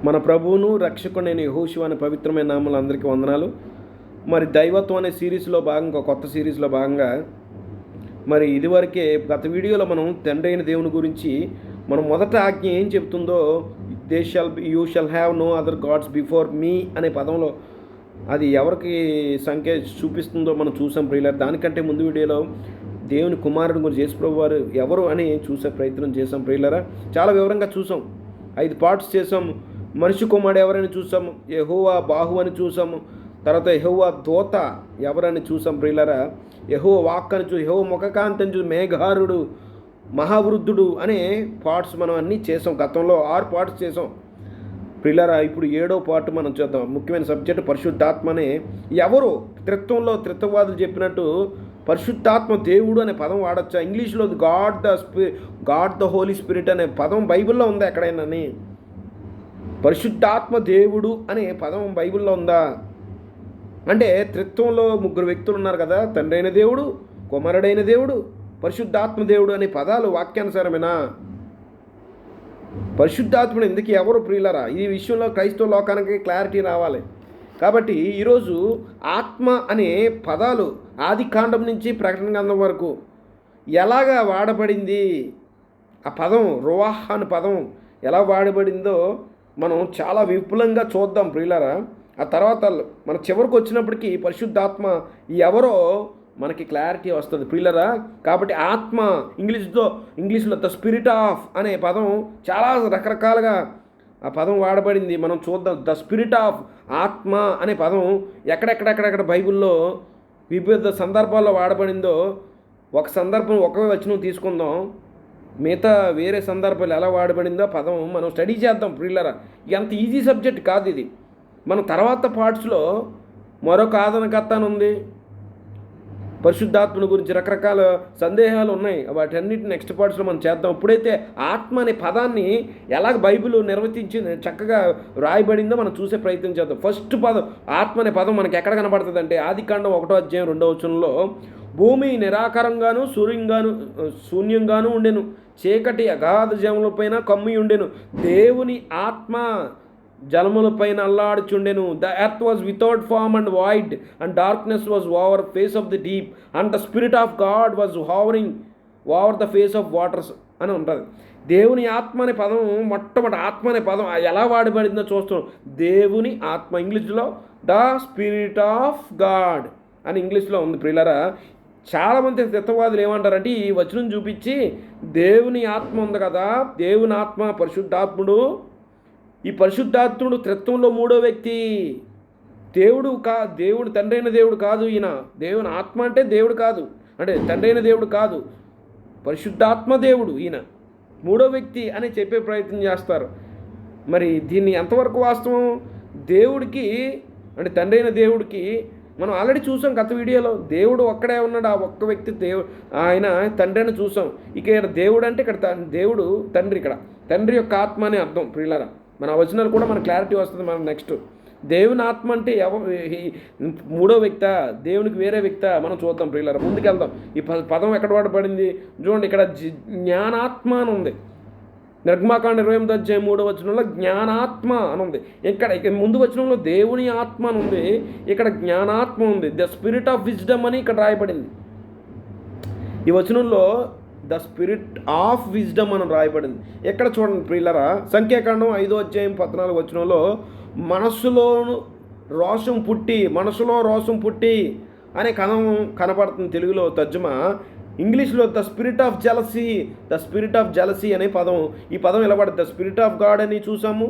మన ప్రభువును రక్షకుడైన యెహోషువ అనే పవిత్రమైన నామములో అందరికీ వందనాలు. మరి దైవత్వం అనే సిరీస్లో భాగంగా, కొత్త సిరీస్లో భాగంగా మరి ఇదివరకే గత వీడియోలో మనం తండ్రి అయిన దేవుని గురించి మనం మొదట ఆజ్ఞ ఏం చెప్తుందో, you shall have no other gods before me అనే పదంలో అది ఎవరికి సంఖ్య చూపిస్తుందో మనం చూసాం ప్రియులారా. దానికంటే ముందు వీడియోలో దేవుని కుమారుడు గురించి యేసుప్రభు వారు ఎవరు అని చూసే ప్రయత్నం చేసాం ప్రియులారా. చాలా వివరంగా చూసాం, 5 పార్ట్స్ చేసాం. మనిషి కుమారుడు ఎవరని చూసాము, యెహోవా బాహు అని చూసాము, తర్వాత యెహోవా దూత ఎవరని చూసాం ప్రియులారా. యెహోవా వాక్ అని యెహోవా ముఖకాంతి చూసి మేఘారుడు, మహావృద్ధుడు అనే పార్ట్స్ మనం అన్నీ చేసాం. గతంలో 6 పార్ట్స్ చేసాం ప్రియులారా. ఇప్పుడు 7వ పార్ట్ మనం చూద్దాం. ముఖ్యమైన సబ్జెక్టు పరిశుద్ధాత్మనే. ఎవరు త్రిత్వంలో త్రిత్వవాదులు చెప్పినట్టు పరిశుద్ధాత్మ దేవుడు అనే పదం వాడచ్చా? ఇంగ్లీష్లో గాడ్ ద హోలీ స్పిరిట్ అనే పదం బైబిల్లో ఉందా ఎక్కడైనా? పరిశుద్ధాత్మ దేవుడు అనే పదం బైబిల్లో ఉందా అంటే, త్రిత్వంలో 3 వ్యక్తులు ఉన్నారు కదా, తండ్రి అయిన దేవుడు, కుమారుడైన దేవుడు, పరిశుద్ధాత్మ దేవుడు అనే పదాలు వాక్యానుసారమేనా? పరిశుద్ధాత్ముడు ఎందుకు ఎవరు ప్రియులరా? ఈ విషయంలో క్రైస్తవ లోకానికి క్లారిటీ రావాలి. కాబట్టి ఈరోజు ఆత్మ అనే పదాలు ఆది కాండం నుంచి ప్రకటన గ్రంథం వరకు ఎలాగా వాడబడింది, ఆ పదం రువాహ్ అనే పదం ఎలా వాడబడిందో మనం చాలా విపులంగా చూద్దాం ప్రియులారా. ఆ తర్వాత మన చివరికి వచ్చినప్పటికీ పరిశుద్ధాత్మ ఎవరో మనకి క్లారిటీ వస్తుంది ప్రియులారా. కాబట్టి ఆత్మ ఇంగ్లీష్లో ద స్పిరిట్ ఆఫ్ అనే పదం చాలా రకరకాలుగా ఆ పదం వాడబడింది. మనం చూద్దాం. ద స్పిరిట్ ఆఫ్ ఆత్మ అనే పదం ఎక్కడెక్కడ బైబిల్లో వివిధ సందర్భాల్లో వాడబడిందో, ఒక సందర్భం ఒక వచనం తీసుకుందాం, మిగతా వేరే సందర్భాలు ఎలా వాడబడిందో పదం మనం స్టడీ చేద్దాం ప్రియులారా. ఎంత ఈజీ సబ్జెక్ట్ కాదు ఇది. మనం తర్వాత పార్ట్స్లో మరొక ఆదరణకర్త అని ఉంది, పరిశుద్ధాత్మను గురించి రకరకాల సందేహాలు ఉన్నాయి. వాటన్నిటిని నెక్స్ట్ పార్ట్స్లో మనం చేద్దాం. ఇప్పుడైతే ఆత్మ అనే పదాన్ని ఎలాగ బైబిల్ నిర్వచించి చక్కగా రాయబడిందో మనం చూసే ప్రయత్నం చేద్దాం. ఫస్ట్ పదం ఆత్మ అనే పదం మనకి ఎక్కడ కనబడుతుంది అంటే, ఆదికాండం 1వ అధ్యాయం 2వ వచనంలో, భూమి నిరాకారంగాను శూన్యంగాను ఉండెను, చీకటి అగాధ జలములపైన కమ్మి ఉండెను, దేవుని ఆత్మ జలములపైన అల్లాడుచుండెను. The earth was without form and void and darkness was over face of the deep and the spirit of God was hovering over the face of waters అని ఉంటుంది. దేవుని ఆత్మ అనే పదం, మొట్టమొదటి ఆత్మ అనే పదం ఎలా వాడబడిందో చూస్తున్నాం. దేవుని ఆత్మ, ఇంగ్లీష్లో ద స్పిరిట్ ఆఫ్ గాడ్ అని ఇంగ్లీష్లో ఉంది ప్రియులారా. చాలామంది త్రిత్వవాదులు ఏమంటారంటే, ఈ వచనం చూపించి దేవుని ఆత్మ ఉంది కదా, దేవుని ఆత్మ పరిశుద్ధాత్ముడు, ఈ పరిశుద్ధాత్ముడు త్రిత్వంలో 3వ వ్యక్తి, దేవుడు తండ్రి అయిన దేవుడు కాదు ఈయన. దేవుని ఆత్మ అంటే దేవుడు కాదు, అంటే తండ్రి అయిన దేవుడు కాదు, పరిశుద్ధాత్మ దేవుడు ఈయన 3వ వ్యక్తి అని చెప్పే ప్రయత్నం చేస్తారు. మరి దీన్ని ఎంతవరకు వాస్తవం? దేవుడికి అంటే తండ్రి అయిన దేవుడికి మనం ఆల్రెడీ చూసాం గత వీడియోలో, దేవుడు ఒక్కడే ఉన్నాడు, ఆ ఒక్క వ్యక్తి ఆయన తండ్రి అని చూసాం. ఇక్కడ దేవుడు అంటే ఇక్కడ దేవుడు తండ్రి, ఇక్కడ తండ్రి యొక్క ఆత్మ అని అర్థం ప్రియులారా. మన వచనాలు కూడా మన క్లారిటీ వస్తుంది. మనం నెక్స్ట్ దేవుని ఆత్మ అంటే 3వ వ్యక్త, దేవునికి వేరే వ్యక్త మనం చూద్దాం ప్రియులారా. ముందుకెళ్దాం. ఈ పదం ఎక్కడ వాడబడింది చూడండి. ఇక్కడ జ్ఞానాత్మ అని ఉంది. నిర్గమాకాండ 28వ అధ్యాయం 3వ వచనంలో జ్ఞానాత్మ అని ఉంది. ఇక్కడ ముందు వచనంలో దేవుని ఆత్మ అని ఉంది, ఇక్కడ జ్ఞానాత్మ ఉంది. ద స్పిరిట్ ఆఫ్ విజ్డమ్ అని ఇక్కడ రాయబడింది. ఈ వచనంలో ద స్పిరిట్ ఆఫ్ విజ్డమ్ అని రాయబడింది. ఎక్కడ చూడండి ప్రియులారా, సంఖ్యాకాండం 5వ అధ్యాయం 14వ వచనంలో మనసులో రోషం పుట్టి అనే కథం కనపడుతుంది. తెలుగులో తర్జుమా, ఇంగ్లీష్లో ద స్పిరిట్ ఆఫ్ జలసీ అనే పదం, ఈ పదం ఎలా పడుతుంది? ద స్పిరిట్ ఆఫ్ గాడ్ అని చూసాము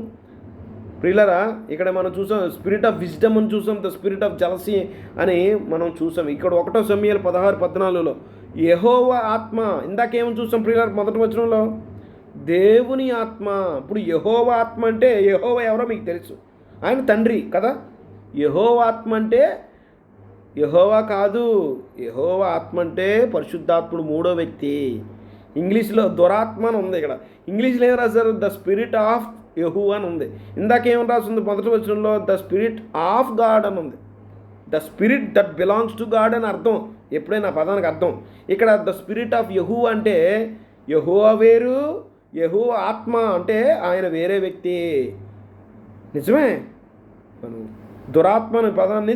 ప్రియులారా. ఇక్కడ మనం చూసాం స్పిరిట్ ఆఫ్ విజ్డమ్ అని చూసాం, ద స్పిరిట్ ఆఫ్ జలసీ అని మనం చూసాం. ఇక్కడ 1 సమూయేలు 16-14లో యెహోవా ఆత్మ, ఇందాకేమని చూసాం ప్రియులారా? మొదటి వచనంలో దేవుని ఆత్మ. ఇప్పుడు యెహోవా ఆత్మ అంటే యెహోవా ఎవరో మీకు తెలుసు, ఆయన తండ్రి కదా. యెహోవా ఆత్మ అంటే యెహోవా కాదు, యెహోవా ఆత్మ అంటే పరిశుద్ధాత్ముడు 3వ వ్యక్తి. ఇంగ్లీష్లో దురాత్మ అని ఉంది. ఇక్కడ ఇంగ్లీష్లో ఏం రాశారు? ద స్పిరిట్ ఆఫ్ యెహోవా అని ఉంది. ఇందాకేమని రాస్తుంది? మొదటి వచనంలో ద స్పిరిట్ ఆఫ్ గాడ్ అని ఉంది. The spirit that belongs to God అని అర్థం. ఎప్పుడైనా పదానికి అర్థం. ఇక్కడ ద స్పిరిట్ ఆఫ్ యెహోవా అంటే యెహోవా వేరు, యెహోవా ఆత్మ అంటే ఆయన వేరే వ్యక్తి. నిజమే. మనం దురాత్మ అనే పదాన్ని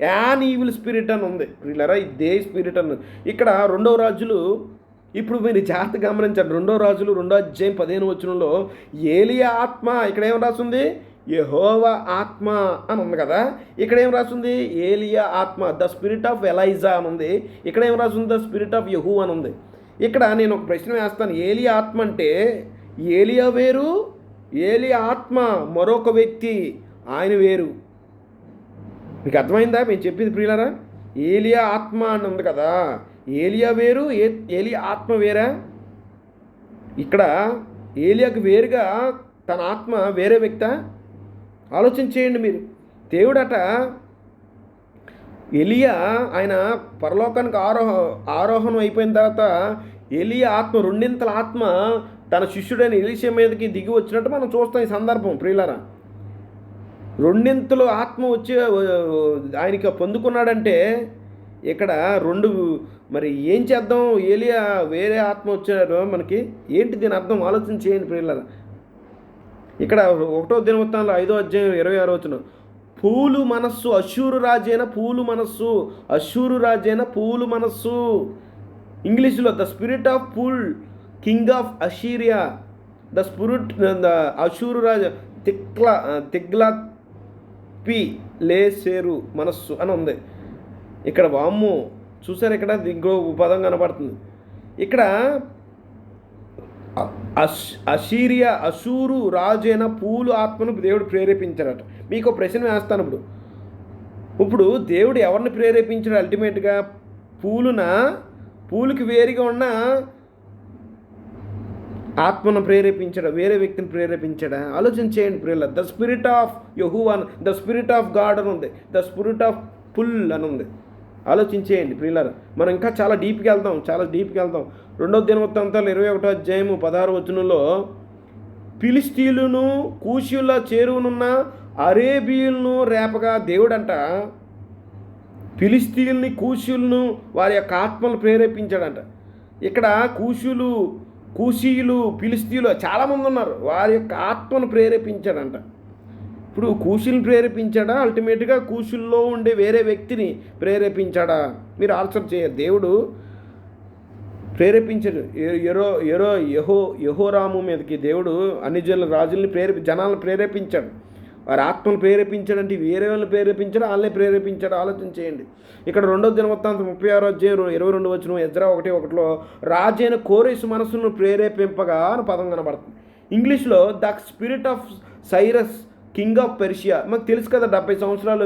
యాన్ ఈవిల్ స్పిరిట్ అని ఉంది వీళ్ళరా, ఇదే స్పిరిట్ అని. ఇక్కడ రెండవ రాజులు, ఇప్పుడు మీరు జాగ్రత్త గమనించండి, రెండవ రాజులు 2:15 ఏలియా ఆత్మ, ఇక్కడ ఏం రాస్తుంది? యెహోవా ఆత్మ అని ఉంది కదా. ఇక్కడ ఏం రాస్తుంది? ఏలియా ఆత్మ, ద స్పిరిట్ ఆఫ్ ఎలైజా అని ఉంది. ఇక్కడ ఏం రాస్తుంది? ద స్పిరిట్ ఆఫ్ యెహూ అని ఉంది. ఇక్కడ నేను ఒక ప్రశ్న వేస్తాను. ఏలియా ఆత్మ అంటే ఏలియా వేరు, ఏలియా ఆత్మ మరొక వ్యక్తి, ఆయన వేరు. మీకు అర్థమైందా మేము చెప్పింది ప్రియులారా? ఏలియా ఆత్మ అని ఉంది కదా, ఏలియా వేరు, ఏలియా ఆత్మ వేరా? ఇక్కడ ఏలియాకు వేరుగా తన ఆత్మ వేరే వ్యక్తా? ఆలోచన చేయండి మీరు. దేవుడట ఎలియా ఆయన పరలోకానికి ఆరోహణం అయిపోయిన తర్వాత ఎలియా ఆత్మ, రెండింతల ఆత్మ తన శిష్యుడైన ఎలీషా మీదకి దిగి వచ్చినట్టు మనం చూస్తాం ఈ సందర్భం ప్రియులారా. రెండింతలు ఆత్మ వచ్చి ఆయనకి పొందుకున్నాడంటే ఇక్కడ మరి ఏం చేద్దాం? ఏలియా వేరే ఆత్మ వచ్చాడు మనకి, ఏంటి దీని అర్థం? ఆలోచన చేయండి ప్రియులారా. ఇక్కడ 1వ దినవృత్తాంతంలో 5:26 పూలు మనస్సు, అష్షూరు రాజైన పూలు మనస్సు, అష్షూరు రాజైన పూలు మనస్సు. ఇంగ్లీష్లో the spirit of pool king of అషీరియా, the spirit the అష్షూరు రాజు తిగ్లత్-పి లేసేరు మనస్సు అని ఉంది. ఇక్కడ వామ్ము చూసారు, ఇక్కడ ఇంకో పదం కనబడుతుంది. ఇక్కడ అషీరియా, అషూరు రాజైన పూలు ఆత్మను దేవుడు ప్రేరేపించాడట. మీకు ప్రశ్న వేస్తాను. ఇప్పుడు దేవుడు ఎవరిని ప్రేరేపించాడు? అల్టిమేట్గా పూలుకి వేరుగా ఉన్న ఆత్మను ప్రేరేపించాడా, వేరే వ్యక్తిని ప్రేరేపించాడా? ఆలోచన చేయండి ప్రియుల. The spirit of Jehovah, the spirit of God అని ఉంది, ద స్పిరిట్ ఆఫ్ పుల్ అని ఉంది. ఆలోచించేయండి ప్రియులారా. మనం ఇంకా చాలా డీప్కి వెళ్తాం. 2వ దినవృత్తాంతాలు 21:16 ఫిలిష్తీయులను కూషీయుల చేరువనున్న అరేబియులను రేపగా దేవుడంట ఫిలిష్తీయుల్ని, కూషీయులను వారి యొక్క ఆత్మను ప్రేరేపించాడంట. ఇక్కడ కూషీయులు, ఫిలిష్తీయులు చాలామంది ఉన్నారు, వారి యొక్క ఆత్మను ప్రేరేపించాడంట. ఇప్పుడు కూషీలను ప్రేరేపించాడా? అల్టిమేట్గా కూషుల్లో ఉండే వేరే వ్యక్తిని ప్రేరేపించాడా? మీరు ఆన్సర్ చేయరు. దేవుడు ప్రేరేపించాడు. యెహోరాము మీదకి దేవుడు అన్ని రాజుల్ని జనాలను ప్రేరేపించాడు. వారి ఆత్మను ప్రేరేపించాడంటే వేరే వాళ్ళని ప్రేరేపించాడు, వాళ్ళని ప్రేరేపించాడు. ఆలోచన చేయండి. ఇక్కడ 2వ దినవృత్తాంతం 36:22 ఎజ్రా 1:1 రాజైన కోరేసు మనసును ప్రేరేపింపగా అని పదం కనబడుతుంది. ఇంగ్లీష్లో the spirit of Cyrus king of Persia. మాకు తెలుసు కదా, 70 సంవత్సరాలు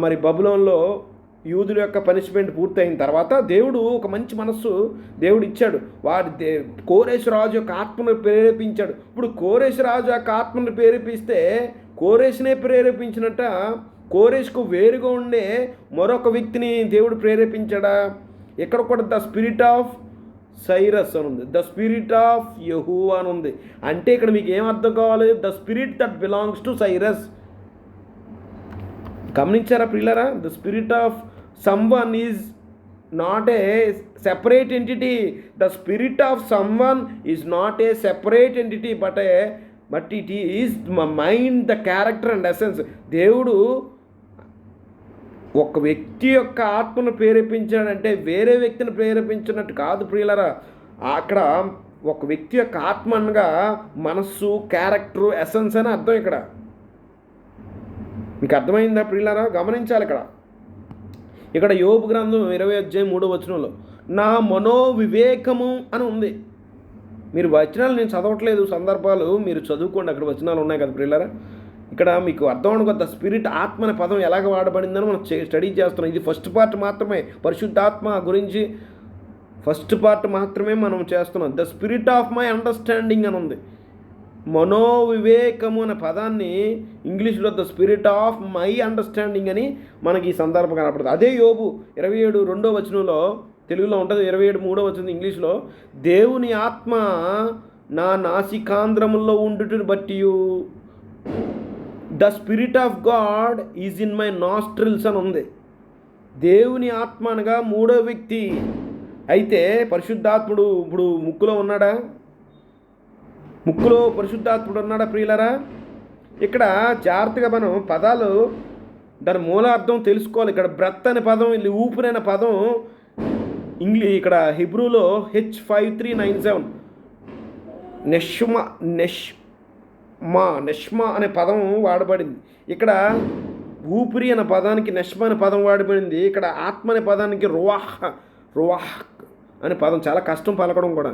మరి బబులోన్లో యూదుల యొక్క పనిష్మెంట్ పూర్తయిన తర్వాత దేవుడు ఒక మంచి మనస్సు దేవుడు ఇచ్చాడు. కోరేషు రాజు యొక్క ఆత్మను ప్రేరేపించాడు. ఇప్పుడు కోరేషు రాజు యొక్క ఆత్మను ప్రేరేపిస్తే కోరేషునే ప్రేరేపించినట్ట కోరేష్కు వేరుగా ఉండే మరొక వ్యక్తిని దేవుడు ప్రేరేపించాడా? ఇక్కడ కూడా ద స్పిరిట్ ఆఫ్ సైరస్ అని ఉంది, ద స్పిరిట్ ఆఫ్ యెహోవా అని ఉంది. అంటే ఇక్కడ మీకు ఏం అర్థం కావాలి? The spirit that belongs to Cyrus. గమనించారా ప్రియులారా? The spirit of someone is not a separate entity. The spirit of someone is not a separate entity but it is mind, the character and essence. దేవుడు ఒక వ్యక్తి యొక్క ఆత్మను ప్రేరేపించాడంటే వేరే వ్యక్తిని ప్రేరేపించినట్టు కాదు ప్రియులరా. అక్కడ ఒక వ్యక్తి యొక్క ఆత్మ అనగా మనస్సు, క్యారెక్టరు, ఎసెన్స్ అని అర్థం. మీకు అర్థమైందా ప్రియులరా? గమనించాలి. ఇక్కడ యోబు గ్రంథం 20:3 నా మనోవివేకము అని ఉంది. మీరు వచనాలు నేను చదవట్లేదు, సందర్భాలు మీరు చదువుకోండి, అక్కడ వచనాలు ఉన్నాయి కదా ప్రియులారా. ఇక్కడ మీకు అర్థం అవడం కదా స్పిరిట్, ఆత్మ అనే పదం ఎలాగ వాడబడిందని మనం స్టడీ చేస్తున్నాం. ఇది ఫస్ట్ పార్ట్ మాత్రమే, పరిశుద్ధాత్మ గురించి ఫస్ట్ పార్ట్ మాత్రమే మనం చేస్తున్నాం. The spirit of my understanding అని ఉంది. మనోవివేకము అనే పదాన్ని ఇంగ్లీష్లో the spirit of my understanding అని మనకి ఈ సందర్భం కనపడుతుంది. అదే యోబు 27:2 తెలుగులో ఉంటుంది, 27:3 ఇంగ్లీష్లో దేవుని ఆత్మ నా నాసికాంధ్రముల్లో ఉండుటను బట్టి the spirit of God is in my nostrils అని ఉంది. దేవుని ఆత్మ అనగా మూడో వ్యక్తి. అయితే పరిశుద్ధాత్ముడు ఇప్పుడు ముక్కులో ఉన్నాడా? ముక్కులో పరిశుద్ధాత్ముడు ఉన్నాడా ప్రియులరా? ఇక్కడ జాగ్రత్తగా మనం పదాలు దాని మూలార్థం తెలుసుకోవాలి. ఇక్కడ బ్రెత్ అనే పదం, ఇది ఊపిరి అనే పదం ఇక్కడ హిబ్రూలో H5397 నెష్మా అనే పదం వాడబడింది. ఇక్కడ ఊపిరి అనే పదానికి నెష్మా అనే పదం వాడబడింది. ఇక్కడ ఆత్మ అనే పదానికి రువాహ్ అనే పదం చాలా కష్టం పలకడం కూడా,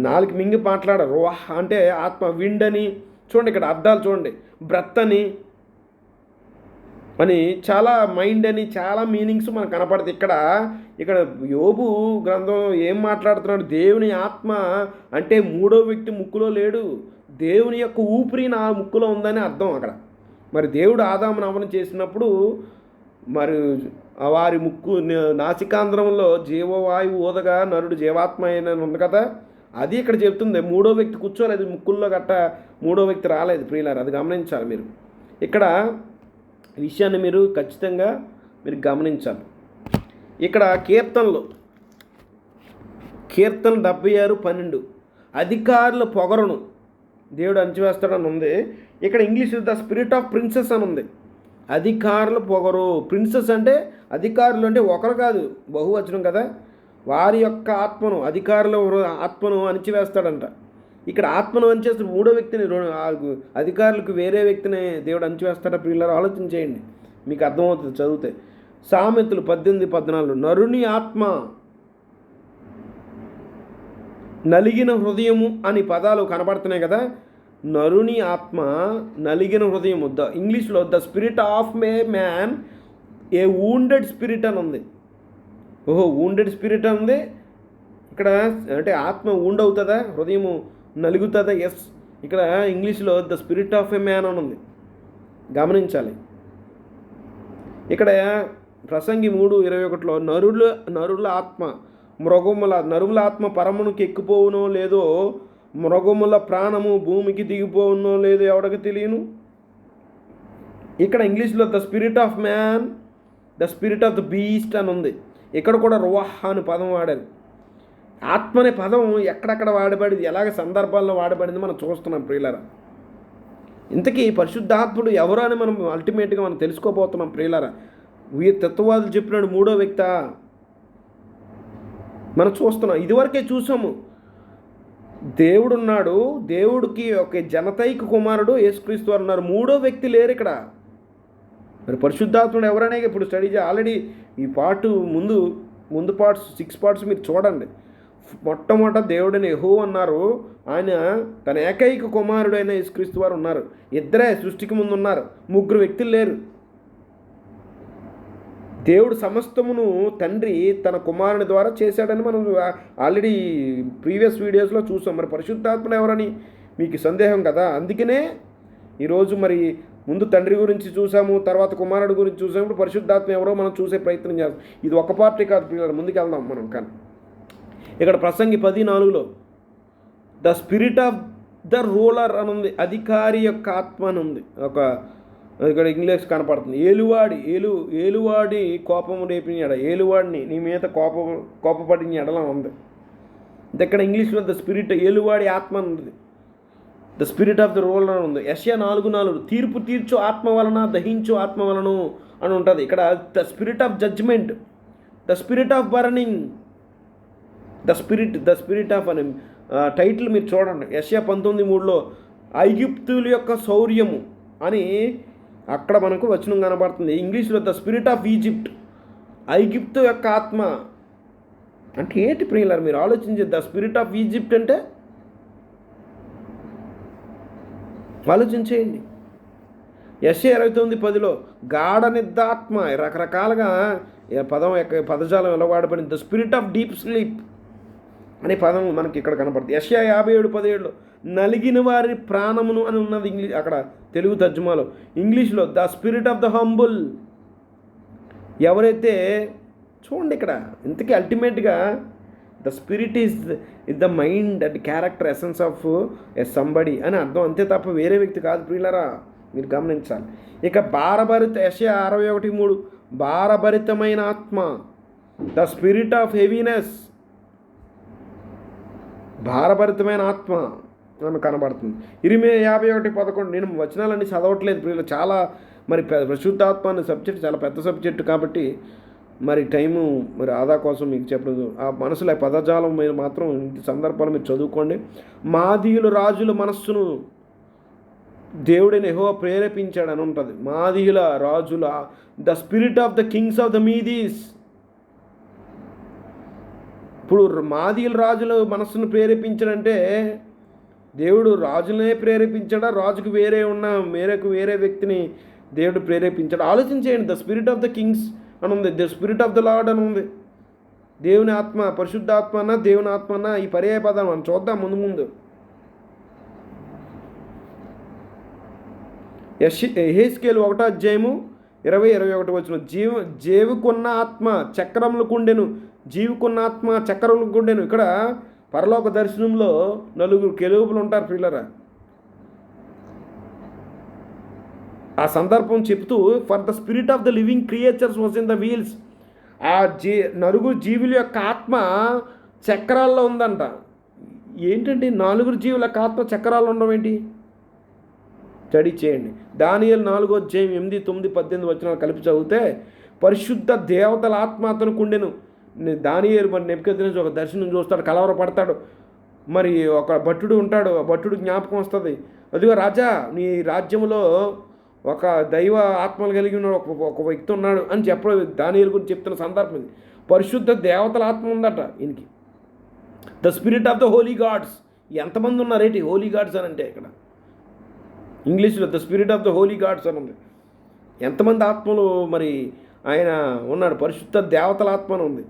నాలుగు మింగి మాట్లాడ. రువాహ్ అంటే ఆత్మ, విండ్ అని చూడండి, ఇక్కడ అర్థాలు చూడండి, బ్రెత్ అని చాలా మైండ్ అని చాలా మీనింగ్స్ మనకు కనపడుతుంది. ఇక్కడ యోబు గ్రంథం ఏం మాట్లాడుతున్నాడు, దేవుని ఆత్మ అంటే మూడో వ్యక్తి ముక్కులో లేడు, దేవుని యొక్క ఊపిరి నా ముక్కులో ఉందని అర్థం అక్కడ. మరి దేవుడు ఆదామును అవనం చేసినప్పుడు మరి వారి ముక్కు నాసికాంధ్రంలో జీవవాయువు ఊదగా నరుడు జీవాత్మ అయిన ఉంది కదా, అది ఇక్కడ చెప్తుంది. మూడో వ్యక్తి కూర్చోలేదు ముక్కుల్లో గట్ట, మూడో వ్యక్తి రాలేదు ప్రియులారు, అది గమనించాలి మీరు. ఇక్కడ విషయాన్ని మీరు ఖచ్చితంగా గమనించాలి. ఇక్కడ కీర్తన 76:12 అధికారుల పొగరును దేవుడు అణచివేస్తాడని ఉంది. ఇక్కడ ఇంగ్లీష్లో ద స్పిరిట్ ఆఫ్ ప్రిన్సెస్ అని ఉంది. అధికారుల పొగరు, ప్రిన్సెస్ అంటే అధికారులు అంటే ఒకరు కాదు, బహువచనం కదా, వారి యొక్క ఆత్మను, అధికారుల ఆత్మను అణచివేస్తాడంట. ఇక్కడ ఆత్మను అణిచేస్తే మూడో వ్యక్తిని, అధికారులకు వేరే వ్యక్తిని దేవుడు అణిచివేస్తాడా ప్రియులారా? ఆలోచన చేయండి, మీకు అర్థమవుతుంది చదివితే. సామెతలు 18:14 నరుని ఆత్మ నలిగిన హృదయము అని పదాలు కనబడుతున్నాయి కదా. నరుని ఆత్మ నలిగిన హృదయము, ఇంగ్లీష్లో the spirit of man A wounded spirit అని ఉంది. వూండెడ్ స్పిరిట్ అని ఉంది ఇక్కడ. అంటే ఆత్మ వూండ్ అవుతుందా, హృదయము నలుగుతుందా? ఎస్. ఇక్కడ ఇంగ్లీష్లో the spirit of a man అని ఉంది, గమనించాలి. ఇక్కడ ప్రసంగి 3:21 నరుల ఆత్మ నరుల ఆత్మ పరమునికి ఎక్కిపోవునో లేదో, మృగముల ప్రాణము భూమికి దిగిపోవునో లేదో ఎవరికి తెలియను. ఇక్కడ ఇంగ్లీష్లో the spirit of man, the spirit of the beast అని ఉంది. ఇక్కడ కూడా రువాహ్ అనే పదం వాడారు. ఆత్మ అనే పదం ఎక్కడెక్కడ వాడబడింది, ఎలాగ సందర్భాల్లో వాడబడింది మనం చూస్తున్నాం ప్రియులారా. ఇంతకీ పరిశుద్ధాత్ముడు ఎవరు అని మనం అల్టిమేట్గా మనం తెలుసుకోబోతున్నాం ప్రియులారా. తత్వవాదులు చెప్పినాడు మూడో వ్యక్తి మనం చూస్తున్నాం, ఇదివరకే చూసాము. దేవుడున్నాడు, దేవుడికి ఒక జనతైక కుమారుడు యేసుక్రీస్తు వారు ఉన్నారు, మూడో వ్యక్తి లేరు ఇక్కడ. మరి పరిశుద్ధాత్ముడు ఎవరనే ఇప్పుడు స్టడీ ఆల్రెడీ ఈ పార్ట్ ముందు పార్ట్స్ 6 పార్ట్స్ మీరు చూడండి. మొట్టమొదట దేవుడిని యెహోవా అన్నారు, ఆయన తన ఏకైక కుమారుడైన యేసుక్రీస్తు వారు ఉన్నారు. ఇద్దరే సృష్టికి ముందు ఉన్నారు, ముగ్గురు వ్యక్తులు లేరు. దేవుడు సమస్తమును తండ్రి తన కుమారుని ద్వారా చేశాడని మనం ఆల్రెడీ ప్రీవియస్ వీడియోస్లో చూసాం. మరి పరిశుద్ధాత్ముడు ఎవరని మీకు సందేహం కదా. అందుకనే ఈరోజు మరి ముందు తండ్రి గురించి చూసాము, తర్వాత కుమారుడు గురించి చూసాము, ఇప్పుడు పరిశుద్ధాత్మ ఎవరో మనం చూసే ప్రయత్నం చేస్తాం. ఇది ఒక పార్టీ కాదు పిల్లలు, ముందుకు వెళ్దాం మనం. కానీ ఇక్కడ ప్రసంగి 10:4 the spirit of the ruler అని ఉంది, అధికారి యొక్క ఆత్మ అని ఉంది. ఇక్కడ ఇంగ్లీష్ కనపడుతుంది. ఏలువాడి కోపము రేపిన ఎడ, ఏలువాడిని నీ మీద కోపపడిన ఎడలా ఉంది. ఇక్కడ ఇంగ్లీష్లో ద స్పిరిట్, ఏలువాడి ఆత్మ అని ఉంది. The spirit of the ruler అని ఉంది. యెషయా 4:4 తీర్పు తీర్చు ఆత్మ వలన దహించు ఆత్మ వలను అని ఉంటుంది. ఇక్కడ the spirit of judgment, the spirit of burning, the spirit of అని టైటిల్ మీరు చూడండి. యెషయా 19:3 ఐగుప్తుల యొక్క శౌర్యము అని అక్కడ మనకు వచనం కనబడుతుంది. ఇంగ్లీష్లో ద స్పిరిట్ ఆఫ్ ఈజిప్ట్, ఐగుప్తు యొక్క ఆత్మ అంటే ఏంటి ప్రియులారా? మీరు ఆలోచించే ద స్పిరిట్ ఆఫ్ ఈజిప్ట్ అంటే ఆలోచించేయండి. యెషయా 29:10 గాఢ నిద్రాత్మ, రకరకాలుగా పదజాలం ఎలా వాడబడింది. The spirit of deep sleep అనే పదం మనకి ఇక్కడ కనపడుతుంది. యెషయా 57:17 నలిగిన వారి ప్రాణమును అని ఉన్నది ఇంగ్లీష్, అక్కడ తెలుగు తర్జుమాలో. ఇంగ్లీష్లో the spirit of the humble, ఎవరైతే చూడండి ఇక్కడ ఇంతకీ అల్టిమేట్గా the spirit is the mind and character essence of a somebody అని అర్థం, అంతే తప్ప వేరే వ్యక్తి కాదు ప్రియులారా, మీరు గమనించాలి. ఇక యెషయా 61:3 భారభరితమైన ఆత్మ, ద స్పిరిట్ ఆఫ్ హెవీనెస్, భారభరితమైన ఆత్మ అని కనబడుతుంది. ఇరిమియా 51:11. నేను వచనాలన్నీ చదవట్లేదు ప్రియులు, చాలా మరి పరిశుద్ధాత్మ అనే సబ్జెక్ట్ చాలా పెద్ద సబ్జెక్టు కాబట్టి మరి టైము మరి ఆదా కోసం మీకు చెప్పడం, ఆ మనసులో పదజాలం మీరు మాత్రం ఇంటి సందర్భాలు మీరు చదువుకోండి. మాదీయుల రాజుల మనస్సును దేవుడైన యెహోవా ప్రేరేపించాడని ఉంటుంది. మాదీయుల రాజుల the spirit of the kings of the Medes. ఇప్పుడు మాదీయుల రాజుల మనస్సును ప్రేరేపించాడంటే దేవుడు రాజులనే ప్రేరేపించాడా, రాజుకు వేరే వ్యక్తిని దేవుడు ప్రేరేపించాడు? ఆలోచించేయండి. The spirit of the kings అని ఉంది, the spirit of the Lord అని ఉంది. దేవుని ఆత్మ, పరిశుద్ధాత్మ అన్న దేవుని ఆత్మ అన్న ఈ పర్యాయ పదం మనం చూద్దాం ముందు. యెహెజ్కేలు 1:20-21. జీవుకున్న ఆత్మ చక్రములకు ఉండెను, జీవుకున్న ఆత్మ చక్రములకు ఉండెను. ఇక్కడ పరలోక దర్శనంలో 4 కెరూబులు ఉంటారు ప్రియులారా. ఆ సందర్భం చెప్తూ for the spirit of the living creatures was in the wheels. ఆ 4 జీవుల యొక్క ఆత్మ చక్రాల్లో ఉందంట. ఏంటండి 4 జీవుల యొక్క ఆత్మ చక్రాల్లో ఉండడం ఏంటి? స్టడీ చేయండి. దానియేలు 4:8-9-18 కలిపి చదివితే పరిశుద్ధ దేవతల ఆత్మ అతనికి ఉండెను. దానియేలు మరి నెబుకద్నెజరు ఒక దర్శనం చూస్తాడు, కలవరపడతాడు. మరి ఒక భట్టుడు ఉంటాడు, ఆ భట్టుడు జ్ఞాపకం వస్తుంది, అదిగో రాజా నీ రాజ్యంలో ఒక దైవ ఆత్మలు కలిగి ఉన్న ఒక వ్యక్తి ఉన్నాడు అని చెప్పడం దానియేలు గురించి చెప్తున్న సందర్భం ఇది. పరిశుద్ధ దేవతల ఆత్మ ఉందట ఈయనకి. The spirit of the holy gods. ఎంతమంది ఉన్నారేంటి హోలీ గాడ్స్ అని అంటే? ఇక్కడ ఇంగ్లీష్లో the spirit of the holy gods అని ఉంది. ఎంతమంది ఆత్మలు మరి ఆయన ఉన్నాడు? పరిశుద్ధ దేవతల ఆత్మ అని ఉంది.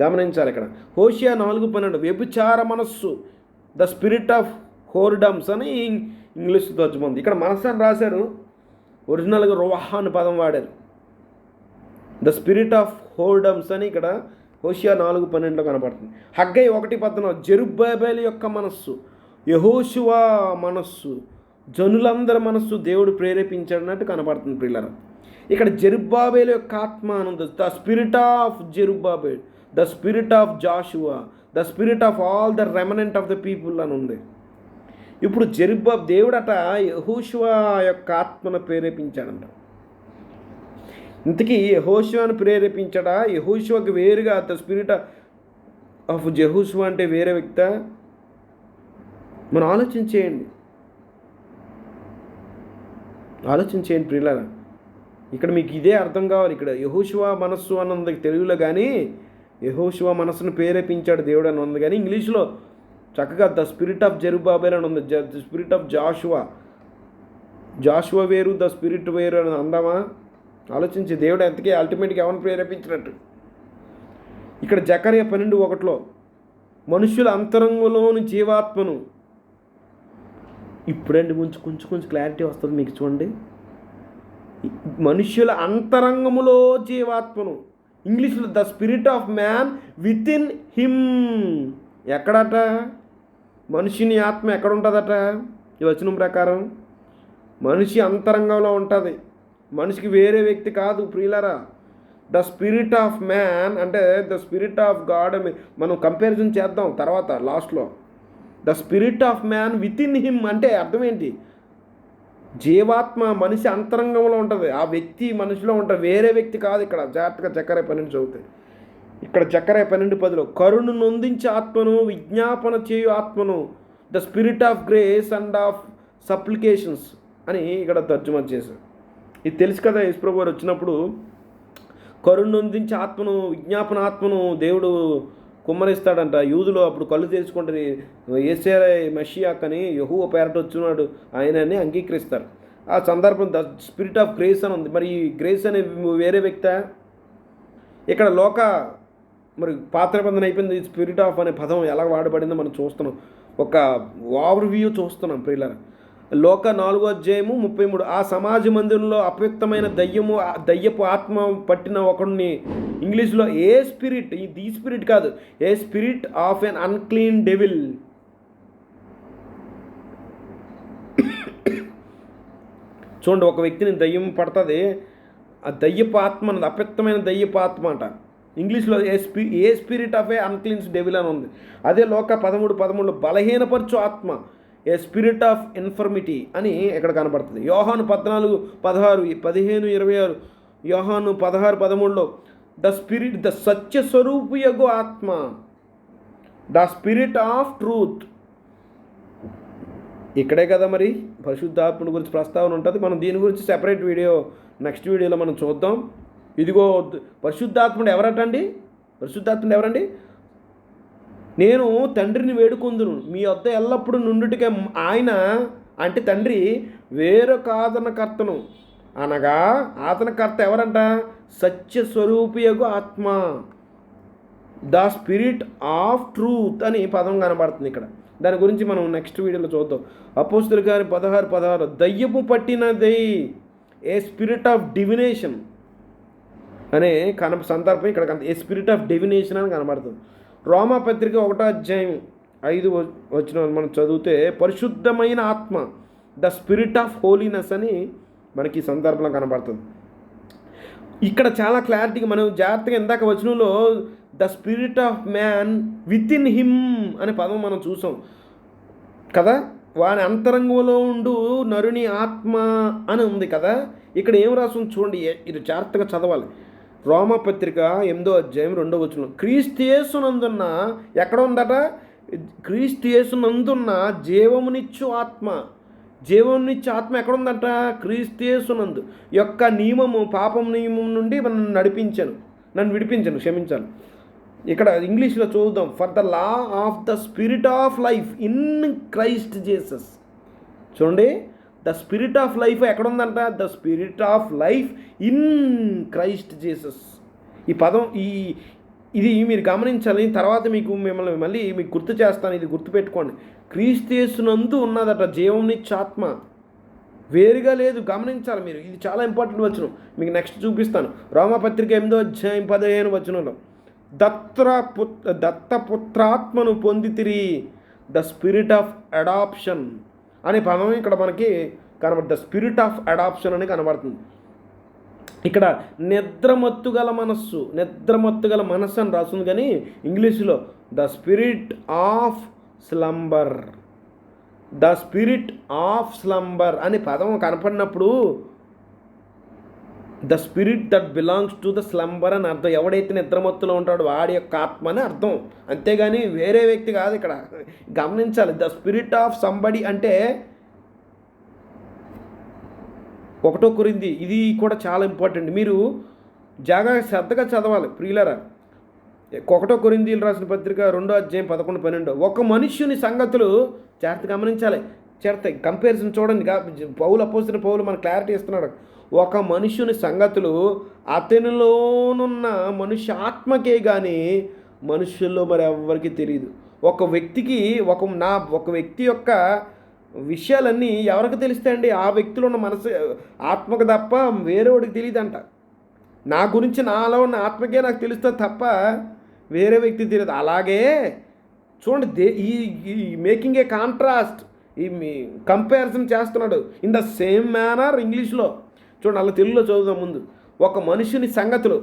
గమనించాలి ఇక్కడ. హోషియా 4:12. వ్యభిచార మనస్సు, ద స్పిరిట్ ఆఫ్ హోర్డమ్స్ అని ఇంగ్లీష్ తర్జుమా. ఇక్కడ మనస్సు అని రాశారు, ఒరిజినల్గా రోహా అని పదం వాడారు. ద స్పిరిట్ ఆఫ్ హోర్డమ్స్ అని ఇక్కడ హోషియా 4:12 కనపడుతుంది. హగ్గై 1:14. జెరుబ్బాబెలు యొక్క మనస్సు, యెహోషువ మనస్సు, జనులందరి మనస్సు దేవుడు ప్రేరేపించాడన్నట్టు కనపడుతుంది ప్రియులారా. ఇక్కడ జెరుబ్బాబెలు యొక్క ఆత్మ అని ఉంది. The spirit of Zerubbabel, the spirit of Joshua, the spirit of all the remnant of the people అని ఉంది. ఇప్పుడు దేవుడట యెహోషువ యొక్క ఆత్మను ప్రేరేపించాడంట. ఇంతకీ యెహోషువను ప్రేరేపించాడా? యెహోషువకు వేరుగా ద స్పిరిట్ ఆఫ్ యెహోషువ అంటే వేరే వ్యక్తి? మనం ఆలోచించేయండి ప్రియులారా. ఇక్కడ మీకు ఇదే అర్థం కావాలి. ఇక్కడ యెహోషువ మనస్సు అని ఉంది తెలుగులో, కానీ యెహోషువ మనస్సును ప్రేరేపించాడు దేవుడు అని ఉంది. కానీ ఇంగ్లీష్లో చక్కగా ద స్పిరిట్ ఆఫ్ జెరుబ్బాబెల్ అని ఉంది, ద స్పిరిట్ ఆఫ్ జాషువా వేరు, ద స్పిరిట్ వేరు అని అందామా? ఆలోచించి దేవుడు ఎంతకీ అల్టిమేట్గా ఎవరిని ప్రేరేపించినట్టు. ఇక్కడ జకర్యా 12:1 మనుషుల అంతరంగంలోని జీవాత్మను. ఇప్పుడండి కొంచెం క్లారిటీ వస్తుంది మీకు. చూడండి, మనుష్యుల అంతరంగములో జీవాత్మను. ఇంగ్లీష్లో the spirit of man within him. ఎక్కడట? మనిషిని ఆత్మ ఎక్కడ ఉంటుందట? ఈ వచనం ప్రకారం మనిషి అంతరంగంలో ఉంటుంది, మనిషికి వేరే వ్యక్తి కాదు ప్రియులారా. ద స్పిరిట్ ఆఫ్ మ్యాన్ అంటే ద స్పిరిట్ ఆఫ్ గాడ్. మనం కంపారిజన్ చేద్దాం తర్వాత లాస్ట్లో. The spirit of man within him అంటే అర్థం ఏంటి? జీవాత్మ మనిషి అంతరంగంలో ఉంటుంది, ఆ వ్యక్తి మనిషిలో ఉంటుంది, వేరే వ్యక్తి కాదు. ఇక్కడ జాగ్రత్తగా జకర్యా 12 చదువుతాయి. ఇక్కడ జకర్యా 12:10 కరుణ నొందించే ఆత్మను, విజ్ఞాపన చేయు ఆత్మను, the spirit of grace and of supplications అని ఇక్కడ తర్జుమా చేశారు. ఇది తెలుసు కదా, యేసుప్రభు వారు వచ్చినప్పుడు కరుణ నొందించే ఆత్మను, విజ్ఞాపన ఆత్మను దేవుడు కుమ్మరిస్తాడంట. యూదులు అప్పుడు కళ్ళు తెరుచుకుంటే యేసయ్య మెషియాక్ అని యెహోవా పేరట వచ్చినాడు ఆయనని అంగీకరిస్తారు. ఆ సందర్భం ద స్పిరిట్ ఆఫ్ గ్రేస్ అని ఉంది. మరి ఈ గ్రేస్ అనే వేరే వ్యక్తి ఇక్కడ మరి పాత నిబంధన అయిపోయింది. స్పిరిట్ ఆఫ్ అనే పదం ఎలా వాడబడిందో మనం చూస్తున్నాం, ఒక ఓవర్ వ్యూ చూస్తున్నాం ప్రియులారా. లోక 4:33 ఆ సమాజ మందిరంలో అపవిత్రమైన దయ్యపు ఆత్మ పట్టిన ఒకడిని. ఇంగ్లీష్లో ఏ స్పిరిట్, ది స్పిరిట్ కాదు, a spirit of an unclean devil. చూడండి, ఒక వ్యక్తిని దయ్యం పడుతుంది, ఆ దయ్యపు ఆత్మ అన్నది అపవిత్రమైన దయ్యపు ఆత్మ అంట. ఇంగ్లీష్లో a spirit of a uncleans devil అని ఉంది. అదే లోక 13:13 బలహీనపరచు ఆత్మ, ఏ స్పిరిట్ ఆఫ్ ఇన్ఫర్మిటీ అని ఇక్కడ కనబడుతుంది. యోహాను 14:16, 15:26, యోహాను 16:13 ద స్పిరిట్ ద సత్య స్వరూపియగు ఆత్మ, ద స్పిరిట్ ఆఫ్ ట్రూత్. ఇక్కడే కదా మరి పరిశుద్ధాత్మని గురించి ప్రస్తావన ఉంటుంది. మనం దీని గురించి సెపరేట్ వీడియో నెక్స్ట్ వీడియోలో మనం చూద్దాం. ఇదిగో పరిశుద్ధాత్ముడు ఎవరటండి? పరిశుద్ధాత్ముడు ఎవరండి? నేను తండ్రిని వేడుకొందును మీ వద్ద ఎల్లప్పుడూ నుండుటికే ఆయన, అంటే తండ్రి వేరొక ఆదరణకర్తను, అనగా ఆదరణకర్త ఎవరంట? సత్య స్వరూపియగు ఆత్మ, ద స్పిరిట్ ఆఫ్ ట్రూత్ అని పదం కనబడుతుంది ఇక్కడ. దాని గురించి మనం నెక్స్ట్ వీడియోలో చూద్దాం. అపోస్తలుల కార్యం 16:16 దయ్యపు పట్టినది, ఏ స్పిరిట్ ఆఫ్ డివినేషన్ అనే సందర్భం ఇక్కడ ఏ స్పిరిట్ ఆఫ్ డివినేషన్ అని కనబడుతుంది. రోమాపత్రిక 1:5 మనం చదివితే పరిశుద్ధమైన ఆత్మ, ద స్పిరిట్ ఆఫ్ హోలీనెస్ అని మనకి ఈ సందర్భంలో కనబడుతుంది. ఇక్కడ చాలా క్లారిటీగా మనం జాగ్రత్తగా ఇందాక వచనంలో the spirit of man within him అనే పదం మనం చూసాం కదా. వాని అంతరంగంలో ఉండు నరుని ఆత్మ అని ఉంది కదా. ఇక్కడ ఏం రాస్తుంది చూడండి, ఇది జాగ్రత్తగా చదవాలి. రోమపత్రిక 8:2 క్రీస్తు యేసునందున్న, ఎక్కడ ఉందట? క్రీస్తు యేసునందున్న జీవమునిచ్చు ఆత్మ, జీవమునిచ్చు ఆత్మ ఎక్కడ ఉందట? క్రీస్తు యేసునందు యొక్క నియమము, పాపం నియమం నుండి నన్ను విడిపించను, క్షమించాను. ఇక్కడ ఇంగ్లీష్లో చూద్దాం. For the law of the spirit of life in Christ Jesus. చూడండి, ద స్పిరిట్ ఆఫ్ లైఫ్ ఎక్కడ ఉందంట? The spirit of life in Christ Jesus. ఈ పదం ఇది మీరు గమనించాలి. తర్వాత మిమ్మల్ని మళ్ళీ మీకు గుర్తు చేస్తాను, ఇది గుర్తుపెట్టుకోండి. క్రీస్తు యేసునందు ఉన్నదట జీవమునిచ్చు ఆత్మ, వేరుగా లేదు. గమనించాలి మీరు, ఇది చాలా ఇంపార్టెంట్ వచనం. మీకు నెక్స్ట్ చూపిస్తాను. రోమపత్రిక 8:15 దత్తపుత్రాత్మను పొందితిరి, ద స్పిరిట్ ఆఫ్ అడాప్షన్ అనే పదం ఇక్కడ మనకి కనబడుతుంది. ద స్పిరిట్ ఆఫ్ అడాప్షన్ అని కనబడుతుంది. ఇక్కడ నిద్రమత్తుగల మనస్సు అని రాస్తుంది, కానీ ఇంగ్లీష్లో the spirit of slumber, the spirit of slumber అనే పదం కనపడినప్పుడు the spirit that belongs to the slumber అని అర్థం. ఎవడైతే నిద్రమత్తులో ఉంటాడో వాడి యొక్క ఆత్మ అని అర్థం, అంతేగాని వేరే వ్యక్తి కాదు. ఇక్కడ గమనించాలి, ద స్పిరిట్ ఆఫ్ సంబడి అంటే 1 కొరింథీ, ఇది కూడా చాలా ఇంపార్టెంట్. మీరు శ్రద్ధగా చదవాలి ప్రియులారా. 1 కొరింథీయులు రాసిన పత్రిక 2:11-12 ఒక మనుష్యుని సంగతులు జాగ్రత్త గమనించాలి. కంపారిజన్ చూడండి. అపోస్తలుడైన పౌలు మన క్లారిటీ ఇస్తున్నాడు. ఒక మనుష్యుని సంగతులు అతనిలోనున్న మనుష్య ఆత్మకే కానీ మనుష్యుల్లో మరి ఎవరికి తెలియదు. ఒక వ్యక్తి యొక్క విషయాలన్నీ ఎవరికి తెలుస్తాయండి? ఆ వ్యక్తిలో ఉన్న మనసు ఆత్మకు తప్ప వేరేవాడికి తెలియదంట. నా గురించి నాలో ఉన్న ఆత్మకే నాకు తెలుస్తుంది తప్ప వేరే వ్యక్తి తెలియదు. అలాగే చూడండి, ఈ మేకింగ్ ఏ కాంట్రాస్ట్, ఈ కంపారిజన్ చేస్తున్నాడు. ఇన్ ద సేమ్ మేనర్ ఇంగ్లీష్లో చూడండి, అలా తెలుగులో చదువుదాం ముందు. ఒక మనుషుని సంగతులు,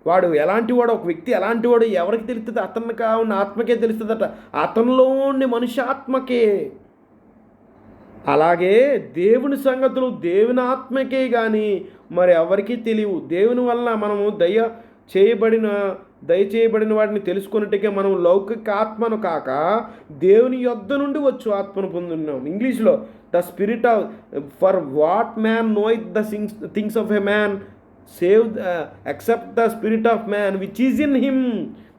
వాడు ఎలాంటి వాడు, ఒక వ్యక్తి ఎలాంటి వాడు ఎవరికి తెలుస్తుంది? అతనికి ఉన్న ఆత్మకే తెలుస్తుందట, అతనిలో ఉండే మనిషి ఆత్మకే. అలాగే దేవుని సంగతులు దేవుని ఆత్మకే కానీ మరి ఎవరికీ తెలియవు. దేవుని వలన మనము దయచేయబడిన వాటిని తెలుసుకున్నట్టుగా మనం లౌకిక ఆత్మను కాక దేవుని యొద్ద నుండి వచ్చు ఆత్మను పొందున్నాం. ఇంగ్లీష్లో the spirit of for what man knoweth the things of a man save except the spirit of man which is in him.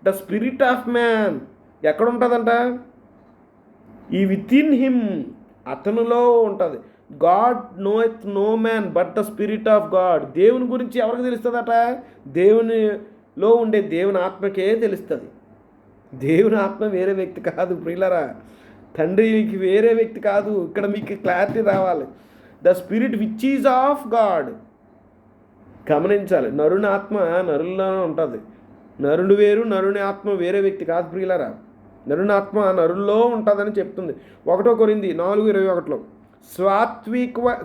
The spirit of man ఎక్కడ ఉంటుందంట? ఈ విత్ ఇన్ హిమ్, అతనులో ఉంటుంది. God knoweth no man but the spirit of God. దేవుని గురించి ఎవరికి తెలుస్తుందట? దేవునిలో ఉండే దేవుని ఆత్మకే తెలుస్తుంది. దేవుని ఆత్మ వేరే వ్యక్తి కాదు ప్రియులరా, తండ్రికి వేరే వ్యక్తి కాదు. ఇక్కడ మీకు క్లారిటీ రావాలి. The spirit which is of God. గమనించాలి, నరుని ఆత్మ నరుల్లోనే ఉంటుంది. నరుడు వేరు, నరుని ఆత్మ వేరే వ్యక్తి కాదు ప్రియులరా. నరుని ఆత్మ నరుల్లో ఉంటుందని చెప్తుంది. 1 కొరింథీ 4:21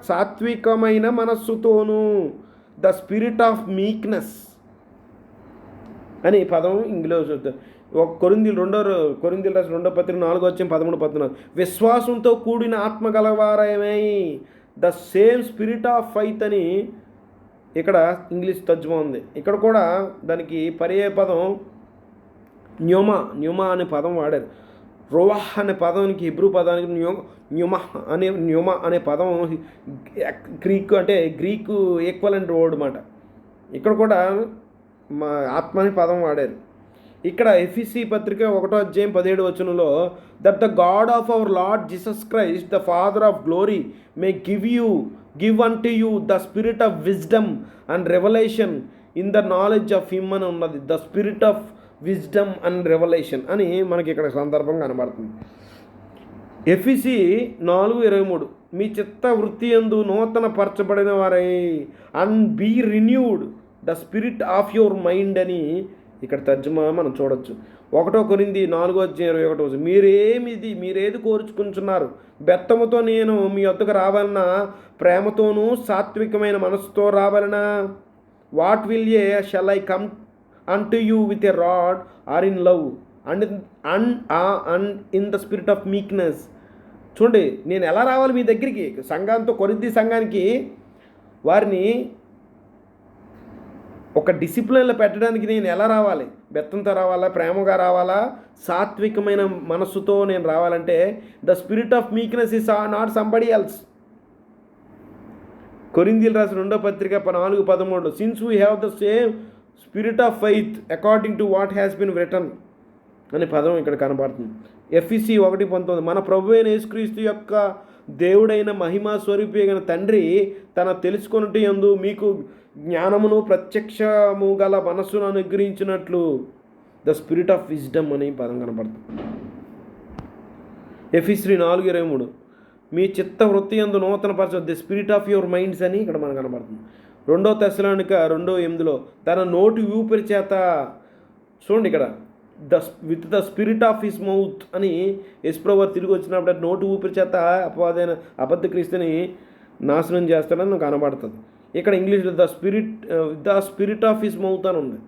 సాత్వికమైన మనస్సుతోనూ ద స్పిరిట్ ఆఫ్ మీక్నెస్. అని పదం ఇంగ్లీష్. ఒక కొరింథీయులు రాసిన 2 పత్రిక 4:13 విశ్వాసంతో కూడిన ఆత్మ గలవారమై the same spirit of faith అని ఇక్కడ ఇంగ్లీష్ తర్జుమా ఉంది. ఇక్కడ కూడా దానికి పర్యాయ పదం న్యూమా అనే పదం వాడారు. రోవాహ్ అనే పదానికి హిబ్రూ పదానికి న్యూమా అనే పదం గ్రీకు ఈక్వలెంట్ వర్డ్ అన్నమాట. ఇక్కడ కూడా ఆత్మ అనే పదం వాడారు. ఇక్కడ ఎఫెసీ పత్రిక 1:17 that the God of our Lord Jesus Christ the father of glory may give unto you the spirit of wisdom and revolution in the knowledge of him అని ఉన్నది. The spirit of wisdom and revolution అని మనకి ఇక్కడ సందర్భంగా కనబడుతుంది. ఎఫెసీ 4:23 మీ చిత్త వృత్తి యందు నూతన పరచబడిన వారై and be renewed the spirit of your mind అని ఇక్కడ తర్జుమా మనం చూడొచ్చు. 1 కొరింథీ 4:21 మీరేది కోరుచుకుంటున్నారు? బెత్తముతో నేను మీ వద్దకు రావాలన్నా, ప్రేమతోనూ సాత్వికమైన మనసుతో రావాలనా? What will ye shall I come unto you with a rod or in love and in the spirit of meekness. చూడండి, నేను ఎలా రావాలి మీ దగ్గరికి? సంఘంతో కొరింథీ సంఘానికి వారిని ఒక డిసిప్లిన్లో పెట్టడానికి నేను ఎలా రావాలి? బెత్తంతో రావాలా, ప్రేమగా రావాలా, సాత్వికమైన మనస్సుతో నేను రావాలంటే the spirit of meekness is not somebody else. కొరింథీయులు రాసిన 2 పత్రిక 4:13 since we have the same spirit of faith according to what has been written అనే పదం ఇక్కడ కనబడుతుంది. ఎఫెసీ 1:19 మన ప్రభువైన యేసుక్రీస్తు యొక్క దేవుడైన మహిమా స్వరూపి అయిన తండ్రి తన తెలుసుకొనుట యందు మీకు జ్ఞానమును ప్రత్యక్షము గల మనస్సును అనుగ్రహించినట్లు ద స్పిరిట్ ఆఫ్ విజ్డమ్ అనే పదం కనబడుతుంది. ఎఫెసీ 4:23 మీ చిత్త వృత్తి యందు నూతన పరచ the spirit of your minds అని ఇక్కడ మనకు కనబడుతుంది. 2 తెస్సలోనిక 2:8 తన నోటి ఊపిరి చేత, చూడండి ఇక్కడ with the spirit of his mouth అని యేసుప్రభువు తిరిగి వచ్చినప్పుడు నోటి ఊపిరి చేత అపవాదైన అబద్ధ క్రీస్తుని నాశనం చేస్తాడని కనబడుతుంది. ఇక్కడ ఇంగ్లీష్లో the spirit of his mouth అని ఉంది.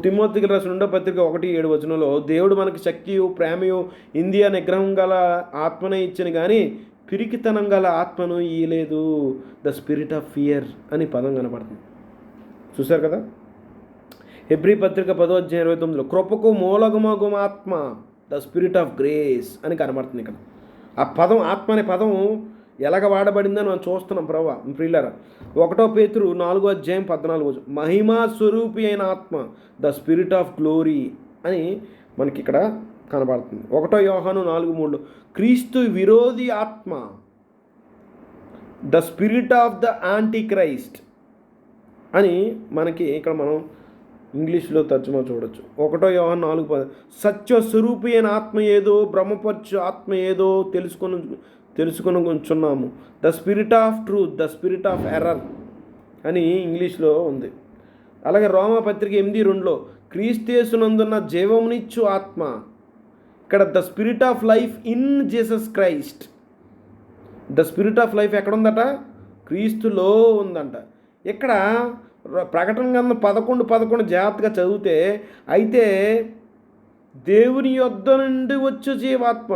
తిమోతికి రాసిన 2 పత్రిక 1:7 దేవుడు మనకి శక్తియు ప్రేమయు ఇంద్రియ నిగ్రహం గల ఆత్మనే ఇచ్చిన కానీ పిరికితనం గల ఆత్మను ఇయ్యలేదు. ద స్పిరిట్ ఆఫ్ ఫియర్ అని పదం కనపడుతుంది. చూశారు కదా. హెబ్రీ పత్రిక 10:29 కృపకు మూలగుమగు ఆత్మ ద స్పిరిట్ ఆఫ్ గ్రేస్ అని కనబడుతుంది. ఇక్కడ ఆ పదం ఆత్మ అనే పదం ఎలాగ వాడబడిందని మనం చూస్తున్నాం. ప్రియులారా 1 పేతురు 4:14 మహిమా స్వరూపి అయిన ఆత్మ ద స్పిరిట్ ఆఫ్ గ్లోరీ అని మనకి ఇక్కడ కనబడుతుంది. 1 యోహాను 4:3 క్రీస్తు విరోధి ఆత్మ the spirit of the anti Christ అని మనకి ఇక్కడ మనం ఇంగ్లీష్లో తర్జుమా చూడొచ్చు. 1 యోహాను 4:10 సత్య స్వరూపి అయిన ఆత్మ ఏదో బ్రహ్మపరచు ఆత్మ ఏదో తెలుసుకొనుచున్నాము. The spirit of truth the spirit of error అని ఇంగ్లీష్లో ఉంది. అలాగే రోమా పత్రిక 8:2 క్రీస్తేసునందున్న జీవమునిచ్చు ఆత్మ, ఇక్కడ the spirit of life in Jesus Christ. The spirit of life ఎక్కడ ఉందట? క్రీస్తులో ఉందంట. ఇక్కడ ప్రకటన గ్రంథం 11:11 జాగ్రత్తగా చదివితే, అయితే దేవుని యొద్ద నుండి వచ్చు జీవాత్మ,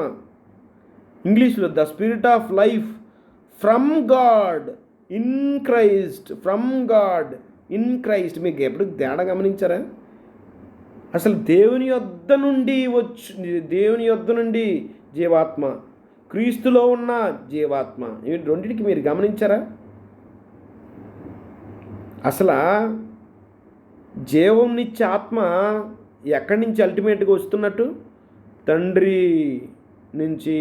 ఇంగ్లీష్లో the spirit of life from God in Christ, from God in Christ. మీకు ఎప్పుడు తేడా గమనించారా? అసలు దేవుని యొద్ద నుండి జీవాత్మ, క్రీస్తులో ఉన్న జీవాత్మ, ఈ రెండింటికి మీరు గమనించారా? అసలు జీవంనిచ్చే ఆత్మ ఎక్కడి నుంచి అల్టిమేట్గా వస్తున్నట్టు? తండ్రి నుంచి.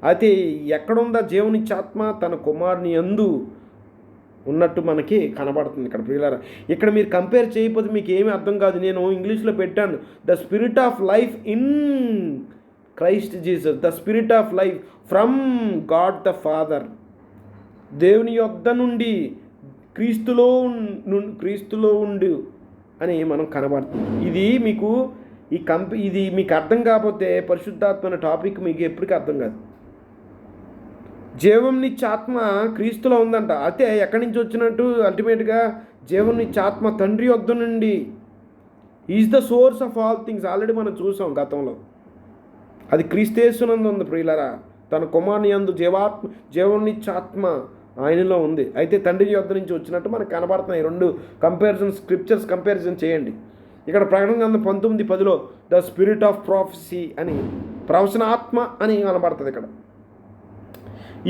అయితే ఎక్కడుందా జీవనిచ్చే ఆత్మ? తన కుమారుని యందు ఉన్నట్టు మనకి కనబడుతుంది ఇక్కడ. ప్రియులారా ఇక్కడ మీరు కంపేర్ చేయకపోతే మీకు ఏమీ అర్థం కాదు. నేను ఇంగ్లీష్లో పెట్టాను the spirit of life in Christ Jesus, the spirit of life from God the father, దేవుని యొద్ద నుండి క్రీస్తులో ఉండు అని మనం కనబడుతుంది. ఇది మీకు ఇది మీకు అర్థం కాకపోతే పరిశుద్ధాత్మ అనే టాపిక్ మీకు ఎప్పటికీ అర్థం కాదు. జీవంనిచ్చే ఆత్మ క్రీస్తులో ఉందంట. అయితే ఎక్కడి నుంచి వచ్చినట్టు? అల్టిమేట్గా జీవంనిచ్చే ఆత్మ తండ్రి యొద్ద నుండి is the source of all things already మనం చూసాం గతంలో. అది క్రీస్తేసునందు ఉంది ప్రియులరా. తన కుమారుని యందు జీవనిచ్చాత్మ ఆయనలో ఉంది. అయితే తండ్రి యొద్ద నుంచి వచ్చినట్టు మనకు కనబడుతున్నాయి. రెండు స్క్రిప్చర్స్ కంపారిజన్ చేయండి. ఇక్కడ ప్రకటన గ్రంథం 19:10 ద స్పిరిట్ ఆఫ్ ప్రాఫెసీ అని, ప్రవచనాత్మ అని కనబడుతుంది ఇక్కడ.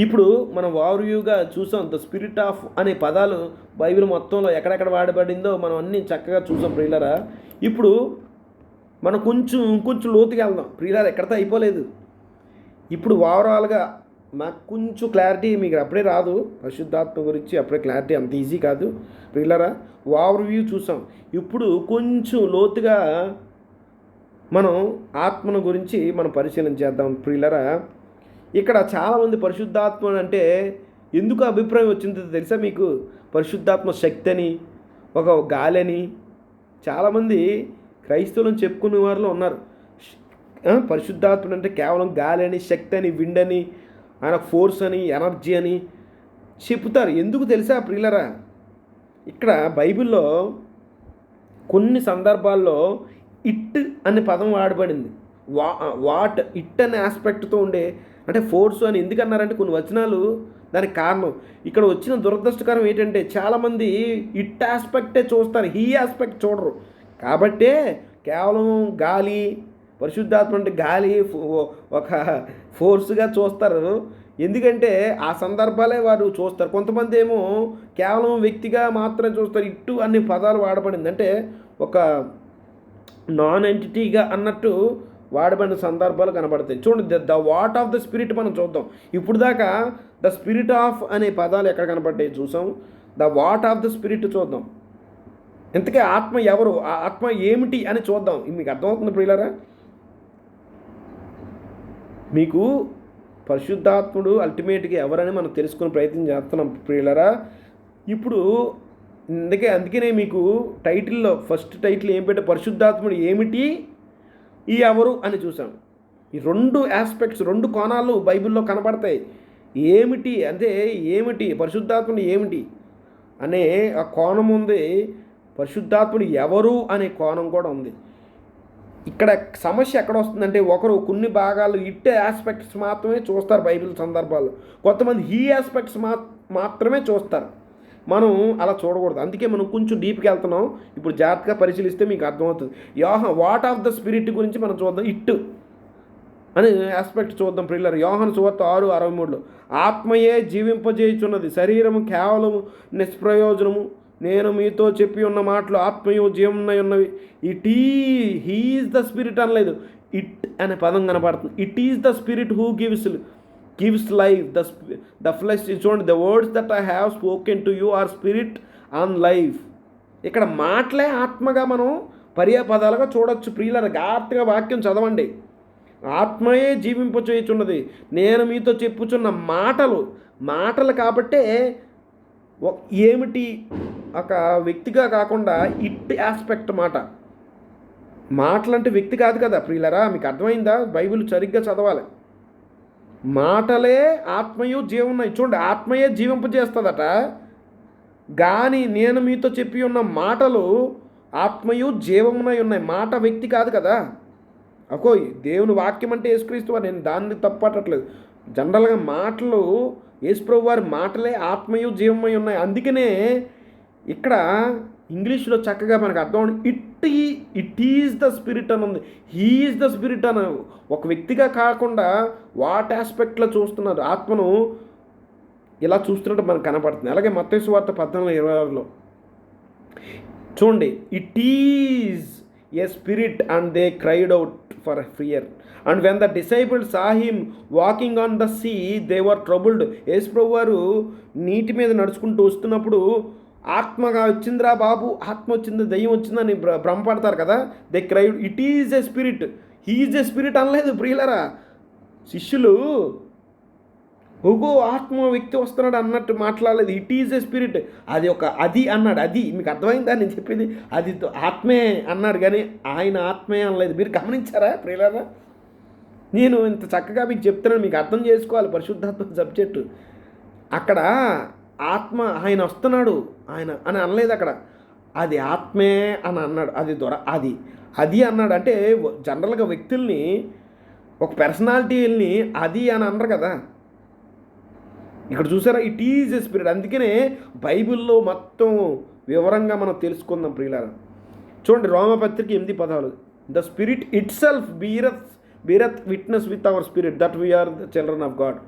ఇప్పుడు మనం ఓవర్వ్యూగా చూసాం. ద స్పిరిట్ ఆఫ్ అనే పదాలు బైబిల్ మొత్తంలో ఎక్కడెక్కడ వాడబడిందో మనం అన్నీ చక్కగా చూసాం ప్రియులరా. ఇప్పుడు మనం కొంచెం లోతుకి వెళ్దాం ప్రియులరా. ఎక్కడితో అయిపోలేదు. ఇప్పుడు ఓవరాల్గా నాకు కొంచెం క్లారిటీ మీకు అప్పుడే రాదు. పరిశుద్ధాత్మ గురించి అప్పుడే క్లారిటీ అంత ఈజీ కాదు ప్రియులరా. ఓవర్వ్యూ చూసాం. ఇప్పుడు కొంచెం లోతుగా మనం ఆత్మను గురించి మనం పరిశీలన చేద్దాం ప్రియులరా. ఇక్కడ చాలామంది పరిశుద్ధాత్మ అంటే ఎందుకు అభిప్రాయం వచ్చిందో తెలుసా మీకు? పరిశుద్ధాత్మ శక్తి అని, ఒక గాలి అని చాలామంది క్రైస్తవులను చెప్పుకునే వారిలో ఉన్నారు. పరిశుద్ధాత్మ అంటే కేవలం గాలి అని, శక్తి అని, విండ్ అని, ఆయన ఫోర్స్ అని, ఎనర్జీ అని చెప్తారు. ఎందుకు తెలుసా ప్రియులరా? ఇక్కడ బైబిల్లో కొన్ని సందర్భాల్లో ఇట్ అనే పదం వాడబడింది. వాట్ ఇట్ అనే ఆస్పెక్ట్తో ఉండే, అంటే ఫోర్స్ అని ఎందుకన్నారంటే కొన్ని వచనాలు దానికి కారణం. ఇక్కడ వచ్చిన దురదృష్టకరం ఏంటంటే చాలామంది ఇట్ ఆస్పెక్టే చూస్తారు, హీ ఆస్పెక్ట్ చూడరు. కాబట్టే కేవలం గాలి, పరిశుద్ధాత్మ అంటే గాలి ఒక ఫోర్స్గా చూస్తారు. ఎందుకంటే ఆ సందర్భాలే వారు చూస్తారు. కొంతమంది ఏమో కేవలం వ్యక్తిగా మాత్రమే చూస్తారు. ఇట్టు అనే పదాలు వాడబడింది అంటే ఒక నాన్ ఎంటిటీగా అన్నట్టు వాడబడిన సందర్భాలు కనబడతాయి. చూడండి, the what of the spirit మనం చూద్దాం. ఇప్పుడు దాకా ద స్పిరిట్ ఆఫ్ అనే పదాలు ఎక్కడ కనబడ్డాయి చూసాం. The what of the spirit చూద్దాం. ఇంతకీ ఆత్మ ఎవరు, ఆ ఆత్మ ఏమిటి అని చూద్దాం. మీకు అర్థమవుతుంది ప్రియులారా? మీకు పరిశుద్ధాత్ముడు అల్టిమేట్గా ఎవరని మనం తెలుసుకునే ప్రయత్నం చేస్తున్నాం ప్రియులారా. ఇప్పుడు అందుకనే మీకు టైటిల్లో ఫస్ట్ టైటిల్ ఏం పెట్టే, పరిశుద్ధాత్ముడు ఏమిటి, ఈ ఎవరు అని చూసాం. ఈ రెండు ఆస్పెక్ట్స్, రెండు కోణాలు బైబిల్లో కనబడతాయి. ఏమిటి అంటే ఏమిటి, పరిశుద్ధాత్ముడు ఏమిటి అనే ఆ కోణం ఉంది. పరిశుద్ధాత్ముడు ఎవరు అనే కోణం కూడా ఉంది. ఇక్కడ సమస్య ఎక్కడ వస్తుందంటే ఒకరు కొన్ని భాగాలు ఇట్ ఆస్పెక్ట్స్ మాత్రమే చూస్తారు బైబిల్ సందర్భాల్లో, కొంతమంది ఈ ఆస్పెక్ట్స్ మాత్రమే చూస్తారు. మనం అలా చూడకూడదు. అందుకే మనం కొంచెం డీప్కి వెళ్తున్నాం. ఇప్పుడు జాగ్రత్తగా పరిశీలిస్తే మీకు అర్థమవుతుంది. వాట్ ఆఫ్ ద స్పిరిట్ గురించి మనం చూద్దాం. ఇట్ అనే ఆస్పెక్ట్ చూద్దాం ప్రియులారా. యోహాను సువార్త 6:63 ఆత్మయే జీవింపజేయుచున్నది, శరీరము కేవలము నిష్ప్రయోజనము. నేను మీతో చెప్పి ఉన్న మాటలు ఆత్మయు జీవమునై ఉన్నవి. హీఈస్ ద స్పిరిట్ అనలేదు, ఇట్ అనే పదం కనపడుతుంది. It is the spirit who gives life. The flesh, చూడండి, the words that I have spoken to you are spirit and life. ఇక్కడ మాటలే ఆత్మగా మనం పర్యాపదాలుగా చూడొచ్చు ప్రియులారా. జాగ్రత్తగా వాక్యం చదవండి. ఆత్మయే జీవింపచేయుచున్నది, నేను మీతో చెప్పుచున్న మాటలు కాబట్టే ఏమిటి ఒక వ్యక్తిగా కాకుండా ఇట్ ఆస్పెక్ట్ మాటలంటే వ్యక్తి కాదు కదా ప్రియులరా. మీకు అర్థమైందా? బైబిల్ సరిగ్గా చదవాలి. మాటలే ఆత్మయు జీవమున్నాయి. చూడండి, ఆత్మయే జీవింపజేస్తుందట, కానీ నేను మీతో చెప్పి ఉన్న మాటలు ఆత్మయు జీవమునై ఉన్నాయి. మాట వ్యక్తి కాదు కదా. దేవుని వాక్యం అంటే యేసుక్రీస్తు వారు, నేను దాన్ని తప్పట్టట్లేదు. జనరల్గా మాటలు యేసుప్రభు వారి మాటలే ఆత్మయు జీవమై ఉన్నాయి. అందుకనే ఇక్కడ ఇంగ్లీష్లో చక్కగా మనకు అర్థం, ఇట్ ఈజ్ ద స్పిరిట్ అని ఉంది. హీ ఈజ్ ద స్పిరిట్ అని ఒక వ్యక్తిగా కాకుండా వాట్ ఆస్పెక్ట్లో చూస్తున్నారు. ఆత్మను ఇలా చూస్తున్నట్టు మనకు కనపడుతుంది. అలాగే మత్తయి సువార్త 14:26 చూడండి, it is a spirit and they cried out for fear and when the disciples saw him walking on the sea they were troubled. యేసుప్రభు వారు నీటి మీద నడుచుకుంటూ వస్తున్నప్పుడు ఆత్మగా వచ్చిందిరా బాబు, ఆత్మ వచ్చింది, దయ్యం వచ్చిందని భ్రమపడతారు కదా. They cried, it is a spirit, he is a spirit అనలేదు ప్రియులరా. శిష్యులు ఆత్మ వ్యక్తి వస్తున్నాడు అన్నట్టు మాట్లాడలేదు. ఇట్ ఈజ్ ఎ స్పిరిట్, అది అన్నాడు. అది మీకు అర్థమైందా నేను చెప్పింది? అది ఆత్మే అన్నాడు, కానీ ఆయన ఆత్మే అనలేదు. మీరు గమనించారా ప్రియులరా? నేను ఇంత చక్కగా మీకు చెప్తున్నాను, మీకు అర్థం చేసుకోవాలి పరిశుద్ధాత్మ సబ్జెక్టు. అక్కడ ఆత్మ ఆయన వస్తున్నాడు ఆయన అని అనలేదు. అక్కడ అది ఆత్మే అని అన్నాడు. అది అది అన్నాడు. అంటే జనరల్గా వ్యక్తుల్ని, ఒక పర్సనాలిటీని అది అని అనరు కదా. ఇక్కడ చూసారా, ఇట్ ఈజ్ ఎ స్పిరిట్. అందుకనే బైబిల్లో మొత్తం వివరంగా మనం తెలుసుకుందాం ప్రియులారా. చూడండి, రోమపత్రిక 8:16, the spirit itself beareth witness with our spirit that we are the children of God.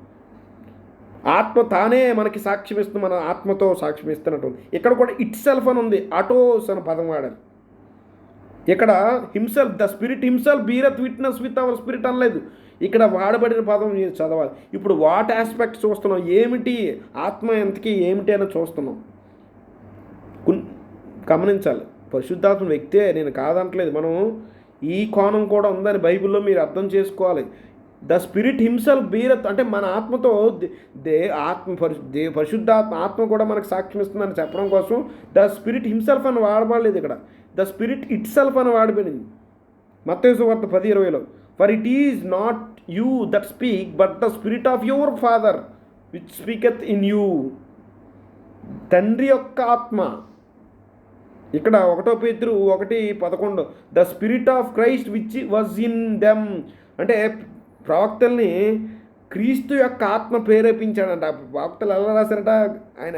ఆత్మ తానే మనకి సాక్ష్యం ఇస్తుంది, మన ఆత్మతో సాక్ష్యం ఇస్తున్నట్టు. ఇక్కడ కూడా ఇట్ సెల్ఫ్ అని ఉంది, అటోస్ అని పదం వాడాలి. ఇక్కడ himself, the spirit himself beareth witness with our spirit అనలేదు. ఇక్కడ వాడబడిన పదం చదవాలి. ఇప్పుడు వాట్ ఆస్పెక్ట్ చూస్తున్నాం, ఏమిటి ఆత్మ ఎంతకి ఏమిటి అని చూస్తున్నాం. గమనించాలి, పరిశుద్ధాత్మ వ్యక్తే, నేను కాదంటలేదు. మనం ఈ కోణం కూడా ఉందని బైబిల్లో మీరు అర్థం చేసుకోవాలి. ద స్పిరిట్ హిమ్సెల్ఫ్ బీరత్ అంటే మన ఆత్మతో పరిశుద్ధాత్మ ఆత్మ కూడా మనకు సాక్ష్యం ఇస్తుందని చెప్పడం కోసం ద స్పిరిట్ హిమ్సెల్ఫ్ అని వాడబడలేదు. ఇక్కడ ద స్పిరిట్ ఇట్ సెల్ఫ్ అని వాడబడింది. మత్తయి సువార్త 10:20, for it is not you that speak but the spirit of your father which speaketh in you. తండ్రి యొక్క ఆత్మ. ఇక్కడ 1 పేతురు 1:11, the spirit of Christ which was in them. అంటే ప్రవక్తల్ని క్రీస్తు యొక్క ఆత్మ ప్రేరేపించాడంట. ప్రవక్తలు ఎలా రాశారట, ఆయన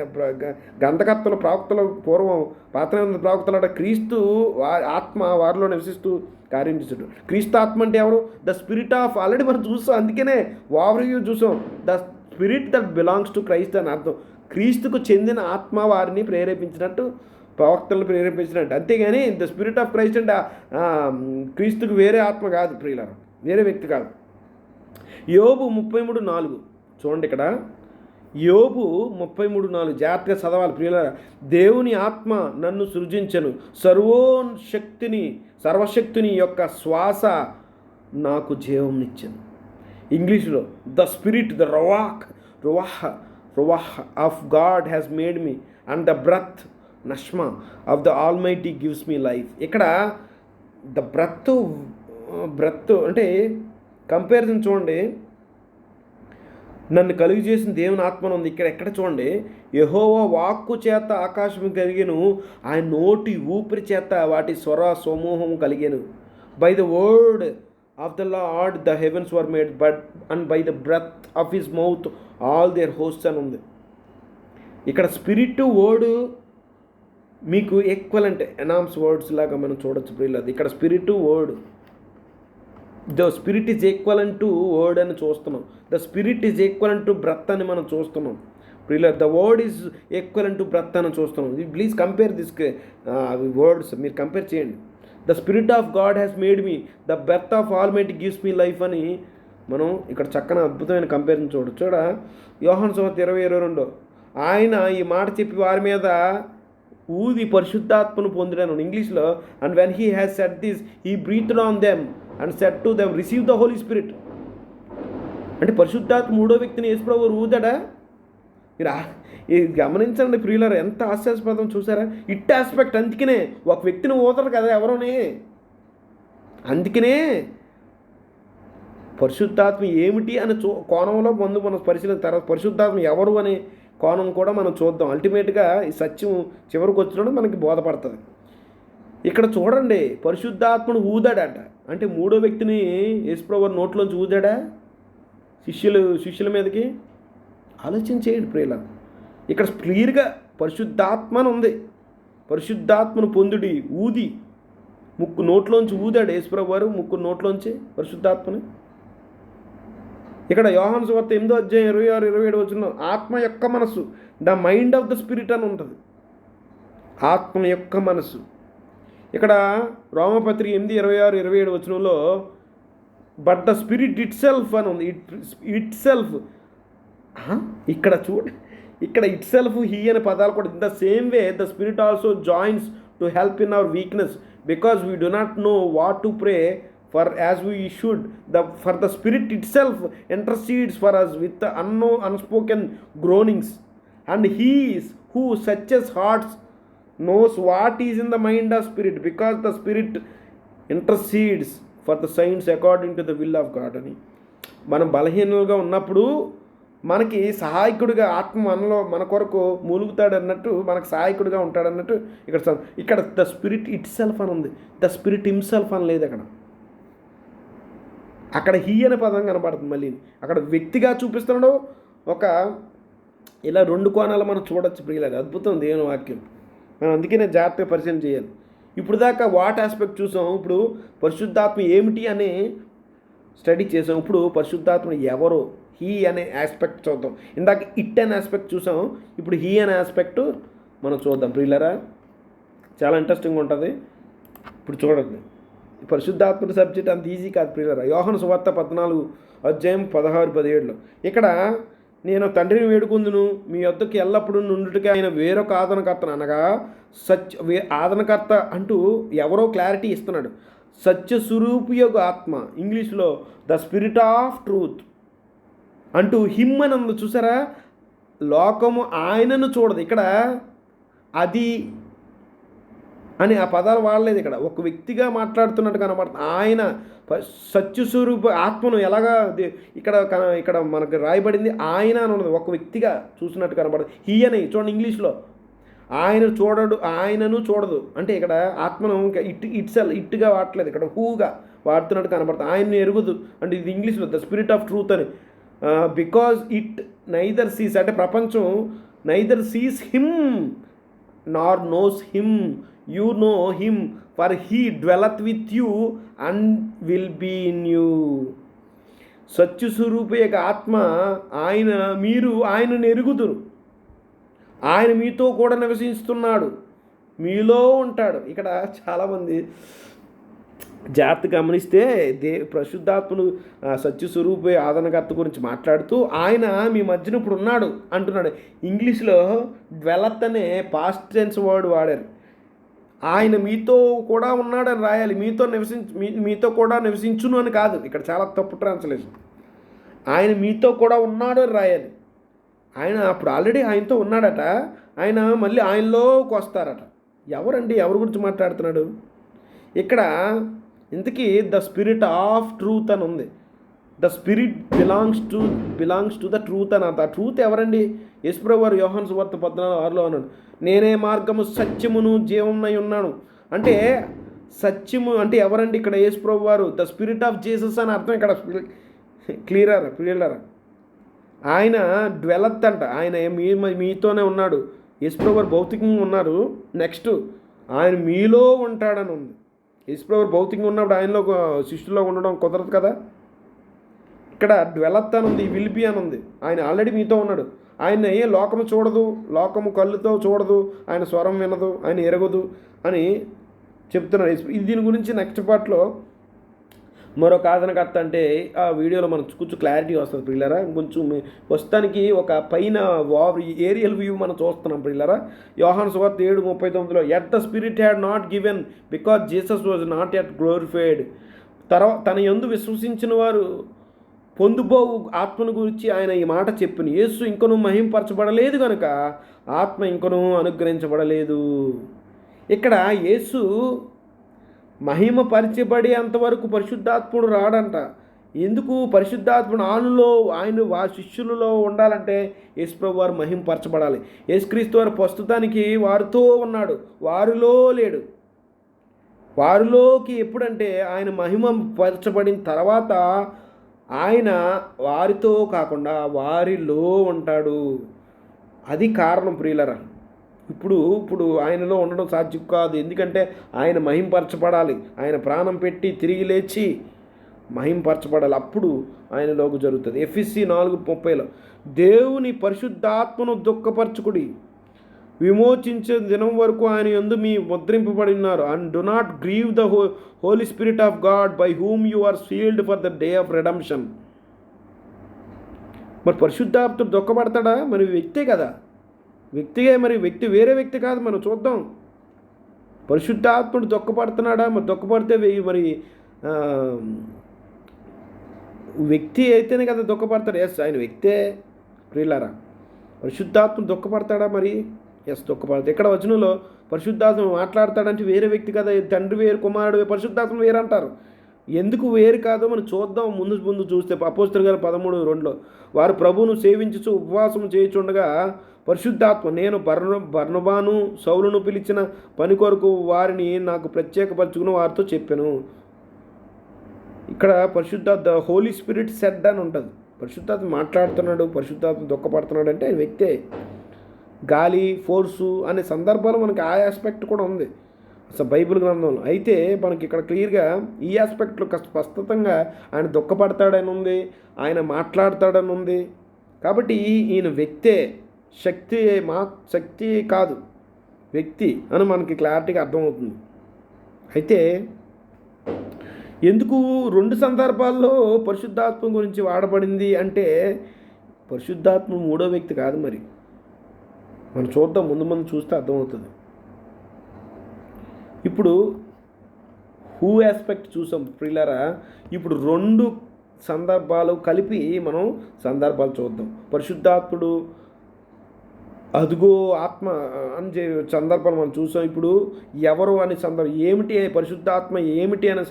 గ్రంథకర్తలు ప్రవక్తలు పూర్వం పాత ప్రవక్తలు క్రీస్తు ఆత్మ వారిలో నివసిస్తూ కార్యం చేశాడు. క్రీస్తు ఆత్మ అంటే ఎవరు? ద స్పిరిట్ ఆఫ్, ఆల్రెడీ మనం చూసాం, అందుకనే ఓవర్వ్యూ చూసాం. The spirit that belongs to Christ అని అర్థం. క్రీస్తుకు చెందిన ఆత్మ వారిని ప్రేరేపించినట్టు, ప్రవక్తలను ప్రేరేపించినట్టు. అంతేగాని ద స్పిరిట్ ఆఫ్ క్రైస్ట్ అంటే క్రీస్తుకు వేరే ఆత్మ కాదు ప్రియులారా, వేరే వ్యక్తి కాదు. యోబు 33:4 చూడండి. ఇక్కడ యోబు 33:4 జాగ్రత్తగా చదవాలి ప్రియులారా. దేవుని ఆత్మ నన్ను సృజించెను, సర్వశక్తిని యొక్క శ్వాస నాకు జీవంనిచ్చెను. ఇంగ్లీష్లో the spirit, the ruach of God has made me and the breath neshamah of the Almighty gives me life. ఇక్కడ ద బ్రెత్ అంటే కంపారిజన్ చూడండి. నన్ను కలుగు చేసిన దేవుని ఆత్మను ఉంది. ఎక్కడ చూడండి, యెహోవా వాక్కు చేత ఆకాశము కలిగెను, ఆయన నోటి ఊపిరి చేత వాటి స్వర సమూహం కలిగెను. By the word of the Lord the heavens were made, but and by the breath of his mouth all their hosts అని ఉంది. ఇక్కడ స్పిరిట్ వర్డ్ మీకు ఈక్వలెంట్ ఎనామ్స్ వర్డ్స్ లాగా మనం చూడొచ్చు ప్రియులారా. ఇక్కడ spirit word, the spirit is equivalent to word అని చూస్తున్నాం. The spirit is equivalent to breath అని మనం చూస్తున్నాం ప్రియులారా. The word is equivalent to breath అని చూస్తున్నాం. ప్లీజ్ కంపేర్ దిస్ వర్డ్స్, మీరు కంపేర్ చేయండి. The spirit of God has made me, the breath of almighty gives me life అని మనం ఇక్కడ చక్కని అద్భుతమైన కంపారిజన్ చూడొచ్చు. చూడ యోహాను సువార్త 20:22, ఆయన ఈ మాట చెప్పి వారి మీద ఊది పరిశుద్ధాత్మను పొందిడాను. ఇంగ్లీష్లో, and when he has said this he breathed on them and said to them receive the Holy Spirit. అంటే పరిశుద్ధాత్మ మూడో వ్యక్తిని యేసుప్రభువు ఊదాడా? మీరు ఇది గమనించండి ప్రియులారా, ఎంత హాస్యాస్పదం చూసారా. It aspect. అందుకనే ఒక వ్యక్తిని ఊదరు కదా ఎవరోనే. అందుకనే పరిశుద్ధాత్మ ఏమిటి అనే కోణంలో ముందు మనం పరిశీలన, తర్వాత పరిశుద్ధాత్మ ఎవరు అనే కోణం కూడా మనం చూద్దాం. అల్టిమేట్గా ఈ సత్యం చివరికి వచ్చినప్పుడు మనకి బోధపడుతుంది. ఇక్కడ చూడండి, పరిశుద్ధాత్మను ఊదాడట. అంటే మూడో వ్యక్తిని యేసుప్రభువు నోట్లోంచి ఊదాడా శిష్యుల మీదకి? ఆలోచన చేయండి ప్రియుల. ఇక్కడ క్లియర్గా పరిశుద్ధాత్మను ఉంది. పరిశుద్ధాత్మను పొందుడి, ఊది, ముక్కు నోట్లోంచి ఊదాడు యేసుప్రభువు వారు, ముక్కు నోట్లోంచి పరిశుద్ధాత్మని. ఇక్కడ యోహాను సువార్త 8:26-27 ఆత్మ యొక్క మనసు, the mind of the spirit అని ఉంటుంది. ఆత్మ యొక్క మనసు. ఇక్కడ రోమపత్రిక 8:26-27 but the spirit it self అని ఉంది. It self. ఇక్కడ ఇక్కడ ఇట్ సెల్ఫ్, హీ అనే పదాలు కూడా. In the same way the spirit also joins to help in our weakness because we do not know what to pray for as we should. For the Spirit itself intercedes for us with the unspoken groanings, and He who searches hearts knows what is in the mind of Spirit, because the Spirit intercedes for the saints according to the will of God అని. మనం బలహీనులుగా ఉన్నప్పుడు మనకి సహాయకుడిగా ఆత్మ మనలో మన కొరకు మూలుగుతాడు అన్నట్టు, మనకు సహాయకుడిగా ఉంటాడు అన్నట్టు ఇక్కడ ద స్పిరిట్ ఇట్ సెల్ఫ్ అని ఉంది. ద స్పిరిట్ హిమ్సెల్ఫ్ అని లేదు అక్కడ హీ అనే పదం కనబడుతుంది. మళ్ళీ అక్కడ వ్యక్తిగా చూపిస్తున్నాడు. ఒక ఇలా రెండు కోణాలు మనం చూడొచ్చు ప్రియులారా. అద్భుతం దేవుని వాక్యం. మనం అందుకే నేను జాగ్రత్తగా పరిశీలన చేయాలి. ఇప్పుడు దాకా వాట్ ఆస్పెక్ట్ చూసాం, ఇప్పుడు పరిశుద్ధాత్మ ఏమిటి అనే స్టడీ చేసాం. ఇప్పుడు పరిశుద్ధాత్మ ఎవరు, హీ అనే ఆస్పెక్ట్ చూద్దాం. ఇందాక ఇట్ అనే ఆస్పెక్ట్ చూసాం, ఇప్పుడు హీ అనే ఆస్పెక్ట్ మనం చూద్దాం ప్రియులారా. చాలా ఇంట్రెస్టింగ్గా ఉంటుంది. ఇప్పుడు చూడండి, పరిశుద్ధాత్మ సబ్జెక్ట్ అంత ఈజీ కాదు ప్రియులారా. యోహాను సువార్త 14:16-17 ఇక్కడ నేను తండ్రిని వేడుకుందును, మీ వద్దకు ఎల్లప్పుడూ నుండుటగా ఆయన వేరొక ఆదరణకర్తను అనగా ఆదరణకర్త అంటూ ఎవరో క్లారిటీ ఇస్తున్నాడు. సత్యస్వరూపియగు ఆత్మ, ఇంగ్లీష్లో ద స్పిరిట్ ఆఫ్ ట్రూత్ అంటూ హిమ్ అని ఉంది. చూసారా, లోకము ఆయనను చూడదు. ఇక్కడ అది అని ఆ పదాలు వాడలేదు. ఇక్కడ ఒక వ్యక్తిగా మాట్లాడుతున్నట్టు కనబడుతుంది. ఆయన సత్యస్వరూప ఆత్మను ఎలాగా ఇక్కడ మనకు రాయబడింది ఆయన అని ఉన్నది. ఒక వ్యక్తిగా చూసినట్టు కనబడుతుంది. హీ అని చూడండి, ఇంగ్లీష్లో ఆయనను చూడదు అంటే ఇక్కడ ఆత్మను ఇట్టుగా వాడలేదు, ఇక్కడ హూగా వాడుతున్నట్టు కనబడుతుంది. ఆయన్ని ఎరుగుదు అంటే ఇది ఇంగ్లీష్లో ద స్పిరిట్ ఆఫ్ ట్రూత్ అని. బికాజ్ ఇట్ నైదర్ సీస్ అంటే ప్రపంచం neither sees him nor knows him, you know him for he dwelleth with you and will be in you. సత్యస్వరూప యొక్క ఆత్మ ఆయన, మీరు ఆయనను ఎరుగుదురు, ఆయన మీతో కూడా నివసిస్తున్నాడు, మీలో ఉంటాడు. ఇక్కడ చాలామంది జాగ్రత్త గమనిస్తే పరిశుద్ధాత్మను సత్యస్వరూప ఆదరణకర్త గురించి మాట్లాడుతూ ఆయన మీ మధ్యన ఇప్పుడు ఉన్నాడు అంటున్నాడు. ఇంగ్లీష్లో డ్వెలత్ అనే పాస్ట్ టెన్స్ వర్డ్ వాడారు. ఆయన మీతో కూడా ఉన్నాడని రాయాలి, మీతో కూడా నివసించును అని కాదు. ఇక్కడ చాలా తప్పు ట్రాన్స్లేషన్. ఆయన మీతో కూడా ఉన్నాడు అని రాయాలి. ఆయన అప్పుడు ఆల్రెడీ ఆయనతో ఉన్నాడట, ఆయన మళ్ళీ ఆయనలోకి వస్తారట. ఎవరండి, ఎవరి గురించి మాట్లాడుతున్నాడు ఇక్కడ? ఇంతకీ ద స్పిరిట్ ఆఫ్ ట్రూత్ అని ఉంది. The spirit belongs to the truth అని అంత. ఆ ట్రూత్ ఎవరండి? యేసుప్రభువు వారు యోహాను సువార్త 14:6 అన్నాడు, నేనే మార్గము సత్యమును జీవమునై ఉన్నాను. అంటే సత్యము అంటే ఎవరండి ఇక్కడ? యేసుప్రభువు వారు. ద స్పిరిట్ ఆఫ్ జీసస్ అని అర్థం ఇక్కడ. క్లియరా ఆయన డ్వెలత్ అంట, ఆయన మీతోనే ఉన్నాడు. యేసుప్రభువు వారు భౌతికంగా ఉన్నారు, నెక్స్ట్ ఆయన మీలో ఉంటాడని ఉంది. యేసుప్రభువు భౌతికంగా ఉన్నప్పుడు ఆయనలో శిష్యులో ఉండడం కుదరదు కదా. ఇక్కడ డ్వెలత్ అని ఉంది, విల్ బి అని ఉంది. ఆయన ఆల్రెడీ మీతో ఉన్నాడు. ఆయన లోకము చూడదు, లోకము కళ్ళుతో చూడదు, ఆయన స్వరం వినదు, ఆయన ఎరగదు అని చెప్తున్నాడు. దీని గురించి నెక్స్ట్ పార్ట్లో మరొక ఆదరణకర్త అంటే ఆ వీడియోలో మనకు కొంచెం క్లారిటీ వస్తుంది ప్రియులారా. కొంచెం ప్రస్తుతానికి ఒక పైన ఏరియల్ వ్యూ మనం చూస్తున్నాం ప్రియులారా. యోహాను సువార్త 7:39 at the spirit had not given because Jesus was not yet glorified. తన యందు విశ్వసించిన వారు పొందుబోవు ఆత్మను గురించి ఆయన ఈ మాట చెప్పిన. యేసు ఇంకనూ మహింపరచబడలేదు కనుక ఆత్మ ఇంకనూ అనుగ్రహించబడలేదు. ఇక్కడ యేసు మహిమపరచబడే అంతవరకు పరిశుద్ధాత్ముడు రాడంట. ఎందుకు? పరిశుద్ధాత్ముడు ఆయన శిష్యులలో ఉండాలంటే యేసుప్రభువు వారు మహిమపరచబడాలి. యేసుక్రీస్తు వారు ప్రస్తుతానికి వారితో ఉన్నాడు, వారిలో లేడు. వారిలోకి ఎప్పుడంటే ఆయన మహిమపరచబడిన తర్వాత ఆయన వారితో కాకుండా వారిలో ఉంటాడు. అది కారణం ప్రియులరా. ఇప్పుడు ఆయనలో ఉండడం సాధ్యం కాదు. ఎందుకంటే ఆయన మహింపరచబడాలి, ఆయన ప్రాణం పెట్టి తిరిగి లేచి మహింపరచబడాలి, అప్పుడు ఆయనలోకి జరుగుతుంది. ఎఫెసీ 4:30 దేవుని పరిశుద్ధాత్మను దుఃఖపరచుకుడి, విమోచించే దినం వరకు ఆయన యందు మీ ముద్రింపబడి ఉన్నారు. And do not grieve the Holy Spirit of God by whom you are sealed for the day of redemption. మరి పరిశుద్ధాత్ముడు దుఃఖపడతాడా? మరి వ్యక్తే కదా, వ్యక్తి వేరే వ్యక్తి కాదు. మనం చూద్దాం, పరిశుద్ధాత్ముడు దుఃఖపడుతున్నాడా? మరి దుఃఖపడితే మరి వ్యక్తి అయితేనే కదా దుఃఖపడతాడు. ఎస్, ఆయన వ్యక్తే ప్రియులారా. పరిశుద్ధాత్ముడు దుఃఖపడతాడా? మరి ఎస్, దుఃఖపడతాడు. ఇక్కడ వచనంలో పరిశుద్ధాత్మ మాట్లాడతాడంటే వేరే వ్యక్తి కదా, తండ్రి వేరు, కుమారుడు, పరిశుద్ధాత్మ వేరు అంటారు. ఎందుకు వేరు కాదో మనం చూద్దాం. ముందు ముందు చూస్తే అపోస్తలుల గారు 13:2 వారు ప్రభువును సేవించుచు ఉపవాసం చేయుచుండగా పరిశుద్ధాత్మ నేను బర్నబాను సౌలును పిలిచిన పని కొరకు వారిని నాకు ప్రత్యేకపరచుకుని వారితో చెప్పాను. ఇక్కడ ద హోలీ స్పిరిట్ సెడ్ అని ఉంటుంది. పరిశుద్ధాత్మ మాట్లాడుతున్నాడు, పరిశుద్ధాత్మ దుఃఖపడుతున్నాడు అంటే ఆయన వ్యక్తే. గాలి, ఫోర్సు అనే సందర్భాలు మనకి ఆ ఆస్పెక్ట్ కూడా ఉంది అసలు బైబిల్ గ్రంథంలో. అయితే మనకి ఇక్కడ క్లియర్గా ఈ ఆస్పెక్ట్లో స్పష్టంగా ఆయన దుఃఖపడతాడని ఉంది, ఆయన మాట్లాడతాడని ఉంది. కాబట్టి ఈయన వ్యక్తే, శక్తి కాదు, వ్యక్తి అని మనకి క్లారిటీగా అర్థమవుతుంది. అయితే ఎందుకు 2 సందర్భాల్లో పరిశుద్ధాత్మ గురించి వాడబడింది అంటే పరిశుద్ధాత్మ మూడో వ్యక్తి కాదు. మరి మనం చూద్దాం, ముందు చూస్తే అర్థమవుతుంది. ఇప్పుడు హూ ఆస్పెక్ట్ చూసాం ప్రియులారా. ఇప్పుడు 2 సందర్భాలు కలిపి మనం సందర్భాలు చూద్దాం. పరిశుద్ధాత్ముడు అదుగో ఆత్మ అని సందర్భాలు మనం చూసాం. ఇప్పుడు ఎవరు అనే సందర్భం ఏమిటి, పరిశుద్ధాత్మ ఏమిటి అనే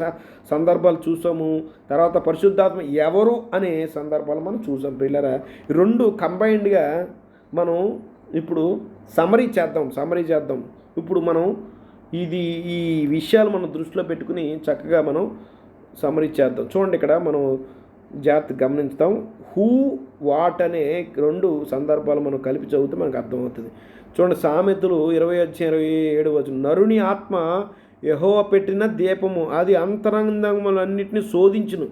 సందర్భాలు చూసాము. తర్వాత పరిశుద్ధాత్మ ఎవరు అనే సందర్భాలు మనం చూసాం ప్రియులారా. 2 కంబైన్డ్గా మనం ఇప్పుడు సమరీ చేద్దాం. ఇప్పుడు మనం ఈ విషయాలు మనం దృష్టిలో పెట్టుకుని చక్కగా మనం సమరీ చేద్దాం. చూడండి, ఇక్కడ మనం జాగ్రత్తగా గమనిస్తాం. హూ, వాట్ అనే 2 సందర్భాలు మనం కలిపి చదివితే మనకు అర్థమవుతుంది. చూడండి, సామెతలు 20:27 నరుని ఆత్మ యెహోవా పెట్టిన దీపము, అది అంతరంగములన్నిటిని శోధించును.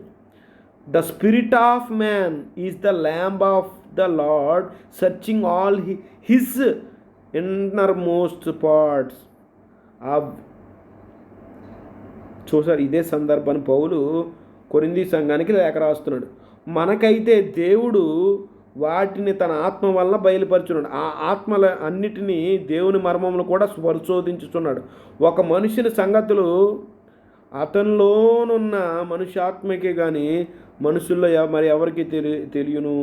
The spirit of man is the lamp of the Lord searching all his innermost parts. చూసారు, ఇదే సందర్భాన్ని పౌలు కొరింథీ సంఘానికి లేఖ రాస్తున్నాడు. మనకైతే దేవుడు వాటిని తన ఆత్మ వలన బయలుపరుచున్నాడు. ఆ ఆత్మల అన్నిటినీ దేవుని మర్మములు కూడా పరిశోధించుతున్నాడు. ఒక మనుషుని సంగతులు అతనిలోనున్న మనుష్యాత్మకే కానీ మనుషుల్లో మరి ఎవరికి తెలియను.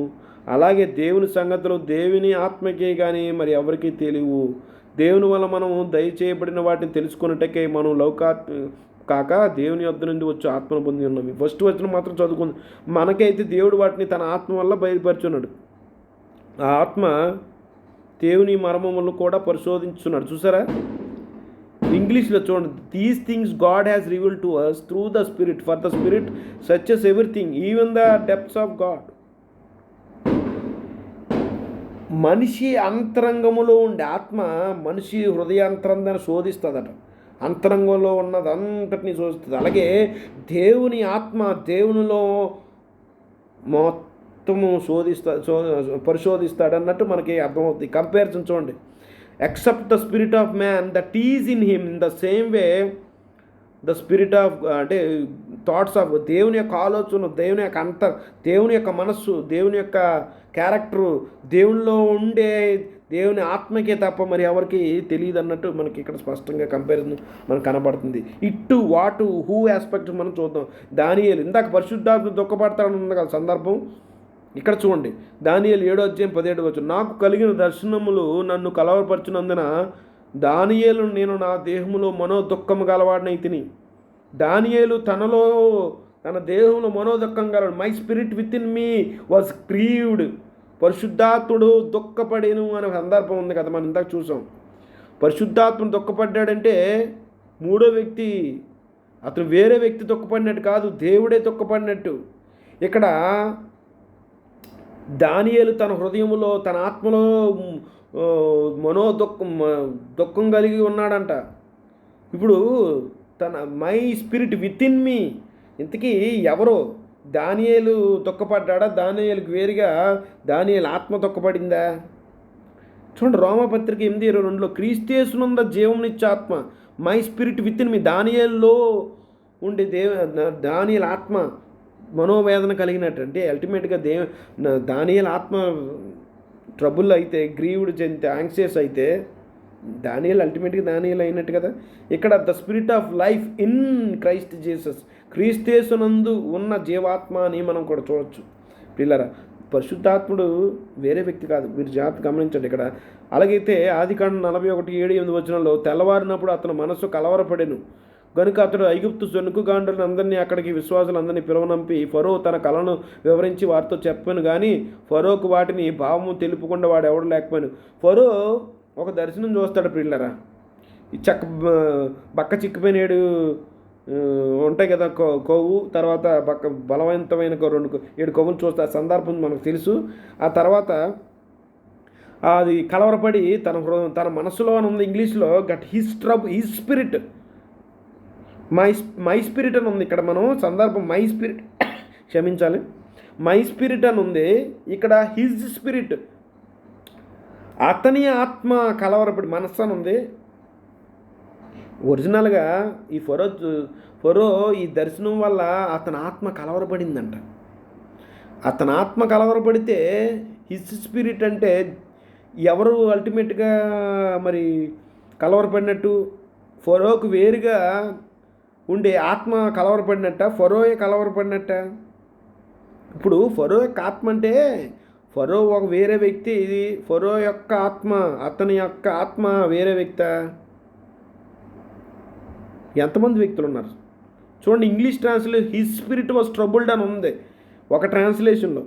అలాగే దేవుని సంగతులు దేవుని ఆత్మకే కానీ మరి ఎవరికి తెలియవు. దేవుని వల్ల మనం దయచేయబడిన వాటిని తెలుసుకున్నట్టకే మనం కాక దేవుని యొద్ద నుండి వచ్చి ఆత్మను పొంది ఉన్నవి. ఫస్ట్ వచనం మాత్రం చదువుకుంది. మనకైతే దేవుడు వాటిని తన ఆత్మ వల్ల బయలుపరుచున్నాడు. ఆ ఆత్మ దేవుని మర్మములను కూడా పరిశోధించున్నాడు. చూసారా, ఇంగ్లీష్లో చూడండి, these things God has revealed to us through the spirit, for the spirit searches everything even the depths of God. మనిషి అంతరంగములో ఉండే ఆత్మ మనిషి హృదయాంతరంగాన్ని శోధిస్తుందట. అంతరంగంలో ఉన్నదంతటిని శోధిస్తుంది. అలాగే దేవుని ఆత్మ దేవునిలో మొత్తము పరిశోధిస్తాడన్నట్టు మనకి అర్థమవుతుంది. కంపారిజన్ చూడండి, except the spirit of man that is in him, in the same way the spirit of అంటే థాట్స్ ఆఫ్ దేవుని యొక్క ఆలోచన, దేవుని యొక్క మనస్సు, దేవుని యొక్క క్యారెక్టరు, దేవునిలో ఉండే దేవుని ఆత్మకే తప్ప మరి ఎవరికి తెలియదు అన్నట్టు మనకి ఇక్కడ స్పష్టంగా కంపారిజన్ మనకు కనబడుతుంది. ఇటు వాటు హూ ఆస్పెక్ట్ మనం చూద్దాం. దానియేలు ఇందాక పరిశుద్ధాత్మ దుఃఖపడతాడని ఉంది కదా సందర్భం. ఇక్కడ చూడండి, దానియేలు 7:17 నాకు కలిగిన దర్శనములు నన్ను కలవరపరచునందున దానియేలు నేను నా దేహములో మనోదుఃఖము గలవాడినైతిని. దానియేలు తన దేహంలో మనోదుఃఖం గలవాడు. My spirit within me was grieved. పరిశుద్ధాత్ముడు దుఃఖపడేను అనే సందర్భం ఉంది కదా, మనం ఇందాక చూసాం. పరిశుద్ధాత్ముడు దుఃఖపడ్డాడంటే మూడో వ్యక్తి, అతను వేరే వ్యక్తి దుఃఖపడినట్టు కాదు, దేవుడే దుఃఖపడినట్టు. ఇక్కడ దానియేలు తన హృదయంలో తన ఆత్మలో దుఃఖం కలిగి ఉన్నాడంట. ఇప్పుడు మై స్పిరిట్ విత్ ఇన్ మీ, ఇంతకీ ఎవరో దానియేలు దుఃఖపడ్డా? దానియేలుకు వేరుగా దానియేలు ఆత్మ దుఃఖపడిందా? చూడండి, రోమపత్రిక 8:22 క్రీస్తు యేసునందు జీవమునిచ్చే ఆత్మ, my spirit within me. దానియేలులో ఉండే దానియేలు ఆత్మ మనోవేదన కలిగినట్టు. అంటే అల్టిమేట్గా దానియేలు ఆత్మ ట్రబుల్ అయితే, గ్రీవుడు చెందితే, యాంగ్షియస్ అయితే దానియేలు అల్టిమేట్గా దానియేలు అయినట్టు కదా. ఇక్కడ the spirit of life in Christ Jesus, క్రీస్తేసునందు ఉన్న జీవాత్మ అని మనం కూడా చూడవచ్చు. పిల్లరా, పరిశుద్ధాత్ముడు వేరే వ్యక్తి కాదు, మీరు జాగ్రత్త గమనించండి ఇక్కడ. అలాగైతే ఆదికాండం 41:7-8 తెల్లవారినప్పుడు అతని మనస్సు కలవరపడెను, కనుక అతడు ఐగుప్తు జనుకుగాండ్రులను అందరినీ అక్కడికి విశ్వాసులందరినీ పిలువనంపి ఫరో తన కళను వివరించి వారితో చెప్పాను కానీ ఫరోకు వాటిని భావము తెలుపకుండా వాడు ఎవడు లేకపోయాను. ఫరో ఒక దర్శనం చూస్తాడు పిల్లరా. ఈ బక్క చిక్కిపోయిన ఉంటాయి కదా కొవ్వు, తర్వాత బలవంతమైన 7 కొవ్వులు చూస్తే ఆ సందర్భం మనకు తెలుసు. ఆ తర్వాత అది కలవరపడి తన మనసులో ఉంది. ఇంగ్లీష్లో గట్ హిస్ స్పిరిట్ మై స్పిరిట్ అని ఉంది. ఇక్కడ మనం సందర్భం మై స్పిరిట్ క్షమించాలి, మై స్పిరిట్ అని ఉంది. ఇక్కడ హిజ్ స్పిరిట్ అతని ఆత్మ కలవరపడి మనస్సు అని ఉంది. ఒరిజినల్గా ఈ ఫరో ఈ దర్శనం వల్ల అతని ఆత్మ కలవరపడిందంట. అతని ఆత్మ కలవరపడితే హిస్ స్పిరిట్ అంటే ఎవరు అల్టిమేట్గా మరి కలవరపడినట్టు? ఫరోకు వేరుగా ఉండే ఆత్మ కలవరపడినట్ట, ఫరోయే కలవరపడినట్ట? ఇప్పుడు ఫరో యొక్క ఆత్మ అంటే ఫరో ఒక వేరే వ్యక్తి, ఇది ఫరో యొక్క ఆత్మ, అతని యొక్క ఆత్మ వేరే వ్యక్తి. ఎంతమంది వ్యక్తులు ఉన్నారు చూడండి. English translation his spirit was troubled అని ఉంది ఒక ట్రాన్స్లేషన్లో,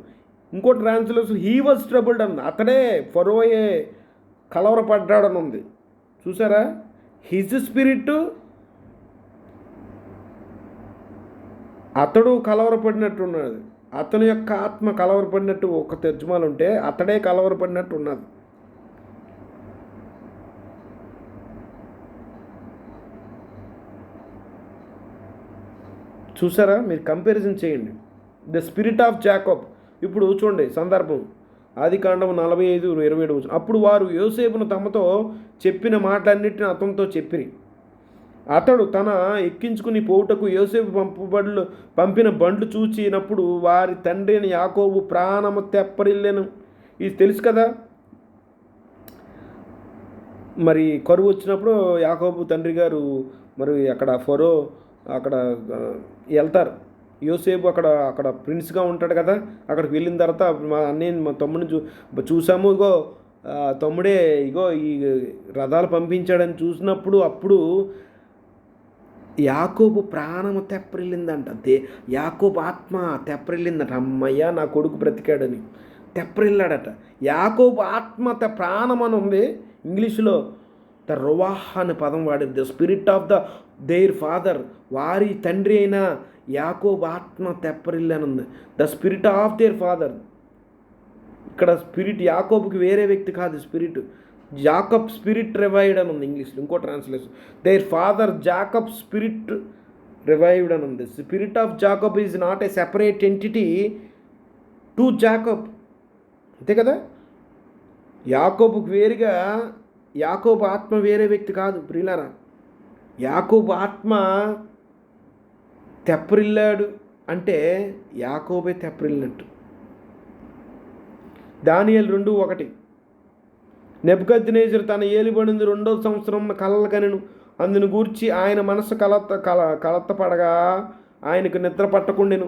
ఇంకో ట్రాన్స్లేషన్ హీ వాజ్ ట్రబుల్డ్ అని, అతడే ఫరోయే కలవరపడ్డాడని ఉంది. చూసారా? హిజ్ స్పిరిట్ అతడు కలవరపడినట్టున్నది, అతని యొక్క ఆత్మ కలవరపడినట్టు ఒక తర్జుమాలు ఉంటే అతడే కలవరపడినట్టు ఉన్నది. చూసారా? మీరు కంపారిజన్ చేయండి. The spirit of Jacob. ఇప్పుడు చూడండి సందర్భం, ఆదికాండం 45:27. అప్పుడు వారు యోసేపును తమతో చెప్పిన మాటలన్నిటిని అతనితో చెప్పిరి. అతడు తన ఎక్కించుకుని పోవుటకు యోసేపు పంపిన బండ్లు చూచినప్పుడు వారి తండ్రి అని యాకోబు ప్రాణము తెప్పరిల్లెను. ఇది తెలుసు కదా, మరి కరువు వచ్చినప్పుడు యాకోబు తండ్రి గారు మరి అక్కడ ఫరో అక్కడ వెళ్తారు. యోసేపు అక్కడ ప్రిన్స్గా ఉంటాడు కదా, అక్కడికి వెళ్ళిన తర్వాత మా అన్నయ్య మా తమ్ముడిని చూసాము, ఇగో తమ్ముడే ఇగో ఈ రథాలు పంపించాడని చూసినప్పుడు అప్పుడు యాకోబు ప్రాణము తెప్పరిల్లిందంట. యాకోబు ఆత్మ తెప్పరిల్లిందట. అమ్మయ్య నా కొడుకు బ్రతికాడని తెప్పరిల్లాడట. యాకోబు ఆత్మ ప్రాణం అని ఉంది. ఇంగ్లీష్లో ద రువాహ్ అనే పదం వాడింది. The spirit of their father, వారి తండ్రి అయిన యాకోబు ఆత్మ తెప్పరిల్లని ఉంది. The spirit of their father. ఇక్కడ స్పిరిట్ యాకోబుకి వేరే వ్యక్తి కాదు, స్పిరిట్ జాకబ్ స్పిరిట్ రివైవ్డ్ అని ఉంది ఇంగ్లీష్లో. ఇంకో translation there father Jacob spirit revived అని ఉంది. Spirit of Jacob is not a separate entity to Jacob, అంతే కదా. యాకోబుకు వేరుగా యాకోబు ఆత్మ వేరే వ్యక్తి కాదు ప్రియులారా. యాకోబు ఆత్మ తెప్పరిల్లాడు అంటే యాకోబే తెప్పరిల్లినట్టు. దానియేలు 2:1. నెబుకద్నెజరు తన ఏలుబడింది 2వ సంవత్సరం కలలు కనెను. అందును గూర్చి ఆయన మనసు కలతపడగా ఆయనకు నిద్ర పట్టకుండెను.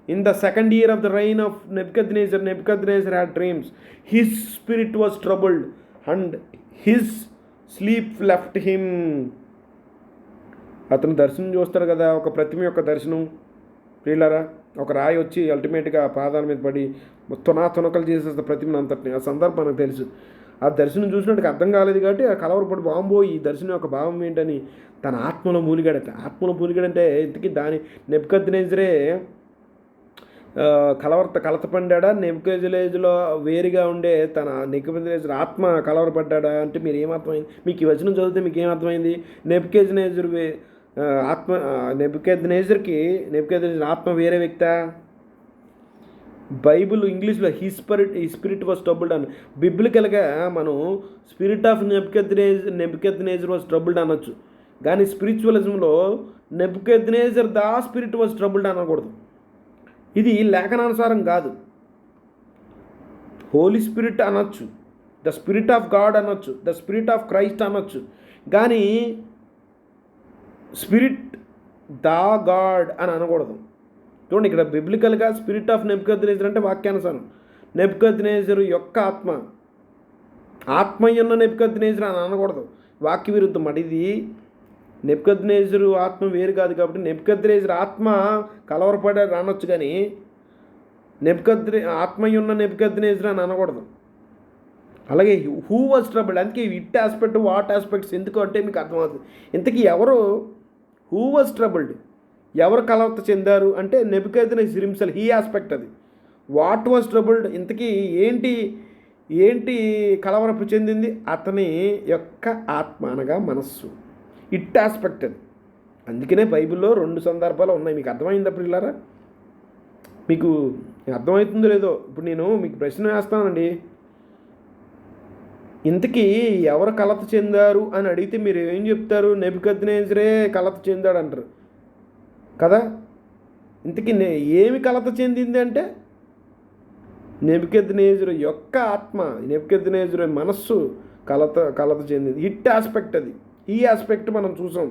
In the 2nd year of the reign of Nebuchadnezzar had dreams. His spirit was troubled and his sleep left him. అతను దర్శనం చూస్తాడు కదా, ఒక ప్రతిమ యొక్క దర్శనం ప్రియులారా. ఒక రాయి వచ్చి అల్టిమేట్గా పాదాల మీద పడి తునకలు చేసేస్తే ప్రతిమను అంతటిని. ఆ సందర్భం మనకు తెలుసు. ఆ దర్శనం చూసినట్టుగా అర్థం కాలేదు కాబట్టి ఆ కలవరపడి బాంబో ఈ దర్శనం యొక్క భావం ఏంటని తన ఆత్మలో మూలిగాడట. ఆత్మలో మూలిగాడంటే ఇంతకీ దాని నెబుకద్నెజరే కలతపడ్డా, నెబుకద్నెజరులో వేరుగా ఉండే తన నెబుకద్నెజరు ఆత్మ కలవరపడ్డా అంటే మీరు ఏమర్థమైంది? మీకు ఈ వచనం చదివితే మీకు ఏమర్థమైంది? నెబుకద్నెజరు ఆత్మ నెబుకద్నెజర్కి ఆత్మ వేరే వ్యక్తా? బైబుల్ ఇంగ్లీష్లో హీ స్పిరిట్ వాజ్ ట్రబుల్డ్ అని, బిబ్లికల్గా మనం spirit of Nebuchadnezzar was troubled అనొచ్చు. కానీ స్పిరిచువలిజంలో Nebuchadnezzar the spirit was troubled అనకూడదు. ఇది లేఖనానుసారం కాదు. హోలీ స్పిరిట్ అనొచ్చు, ద స్పిరిట్ ఆఫ్ గాడ్ అనొచ్చు, ద స్పిరిట్ ఆఫ్ క్రైస్ట్ అనొచ్చు. కానీ స్పిరిట్ ద గాడ్ అని అనకూడదు. చూడండి, ఇక్కడ బిబ్లికల్గా స్పిరిట్ ఆఫ్ నెబుకద్నెజర్ అంటే వాక్యానుసారం నెబుకద్నెజరు యొక్క ఆత్మ ఉన్న నెబుకద్నెజర్ అని అనకూడదు. వాక్య విరుద్ధం. ఇది నెబుకద్నెజరు ఆత్మ వేరు కాదు కాబట్టి నెబుకద్నెజరు ఆత్మ కలవరపడే రానొచ్చు, కానీ ఆత్మయున్న నెబుకద్నెజరు అని అనకూడదు. అలాగే హూ వాజ్ ట్రబుల్డ్, అందుకే ఇట్ ఆస్పెక్ట్ వాట్ ఆస్పెక్ట్స్ ఎందుకు అంటే మీకు అర్థమవుతుంది. ఇంతకీ ఎవరు హూ వాజ్ ట్రబుల్డ్, ఎవరు కలవరత చెందారు అంటే నెబుకద్నెజర్ హిమ్సెల్ఫ్, హీ ఆస్పెక్ట్ అది. వాట్ వాజ్ ట్రబుల్డ్, ఇంతకీ ఏంటి కలవరపు చెందింది, అతని యొక్క ఆత్మ అనగా మనస్సు. ఇట్ ఆస్పెక్ట్ అది. అందుకనే బైబిల్లో 2 సందర్భాలు ఉన్నాయి. మీకు అర్థమైంది అప్పుడు ఇలారా? మీకు అర్థమవుతుందో లేదో ఇప్పుడు నేను మీకు ప్రశ్న వేస్తానండి. ఇంతకీ ఎవరు కలత చెందారు అని అడిగితే మీరు ఏం చెప్తారు? నెబుకద్నెజరే కలత చెందాడు అంటారు కదా. ఇంతకీ ఏమి కలత చెందింది అంటే నెబుకద్నెజరు యొక్క ఆత్మ, నెబుకద్నెజరు మనస్సు కలత చెందింది. ఇట్ ఆస్పెక్ట్ అది. ఈ ఆస్పెక్ట్ మనం చూసాం,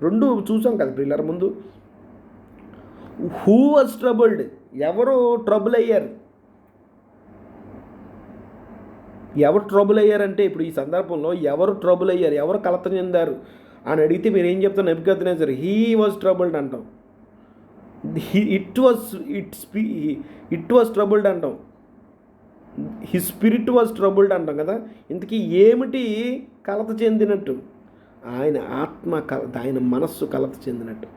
2 చూసాం కదా పిల్లల ముందు. హూ వాజ్ ట్రబుల్డ్, ఎవరు ట్రబుల్ అయ్యారు, అంటే ఇప్పుడు ఈ సందర్భంలో ఎవరు ట్రబుల్ అయ్యారు, ఎవరు కలత చెందారు అని అడిగితే మీరు ఏం చెప్తారు? నెబుకద్నెజర్ హీ వాజ్ ట్రబుల్డ్ అంటాం. ఇట్ వాజ్ ట్రబుల్డ్ అంటాం. హిస్ స్పిరిట్ వాజ్ ట్రబుల్డ్ అంటాం కదా. ఇంతకీ ఏమిటి కలత చెందినట్టు? ఆయన ఆత్మ ఆయన మనస్సు కలత చెందినట్టు.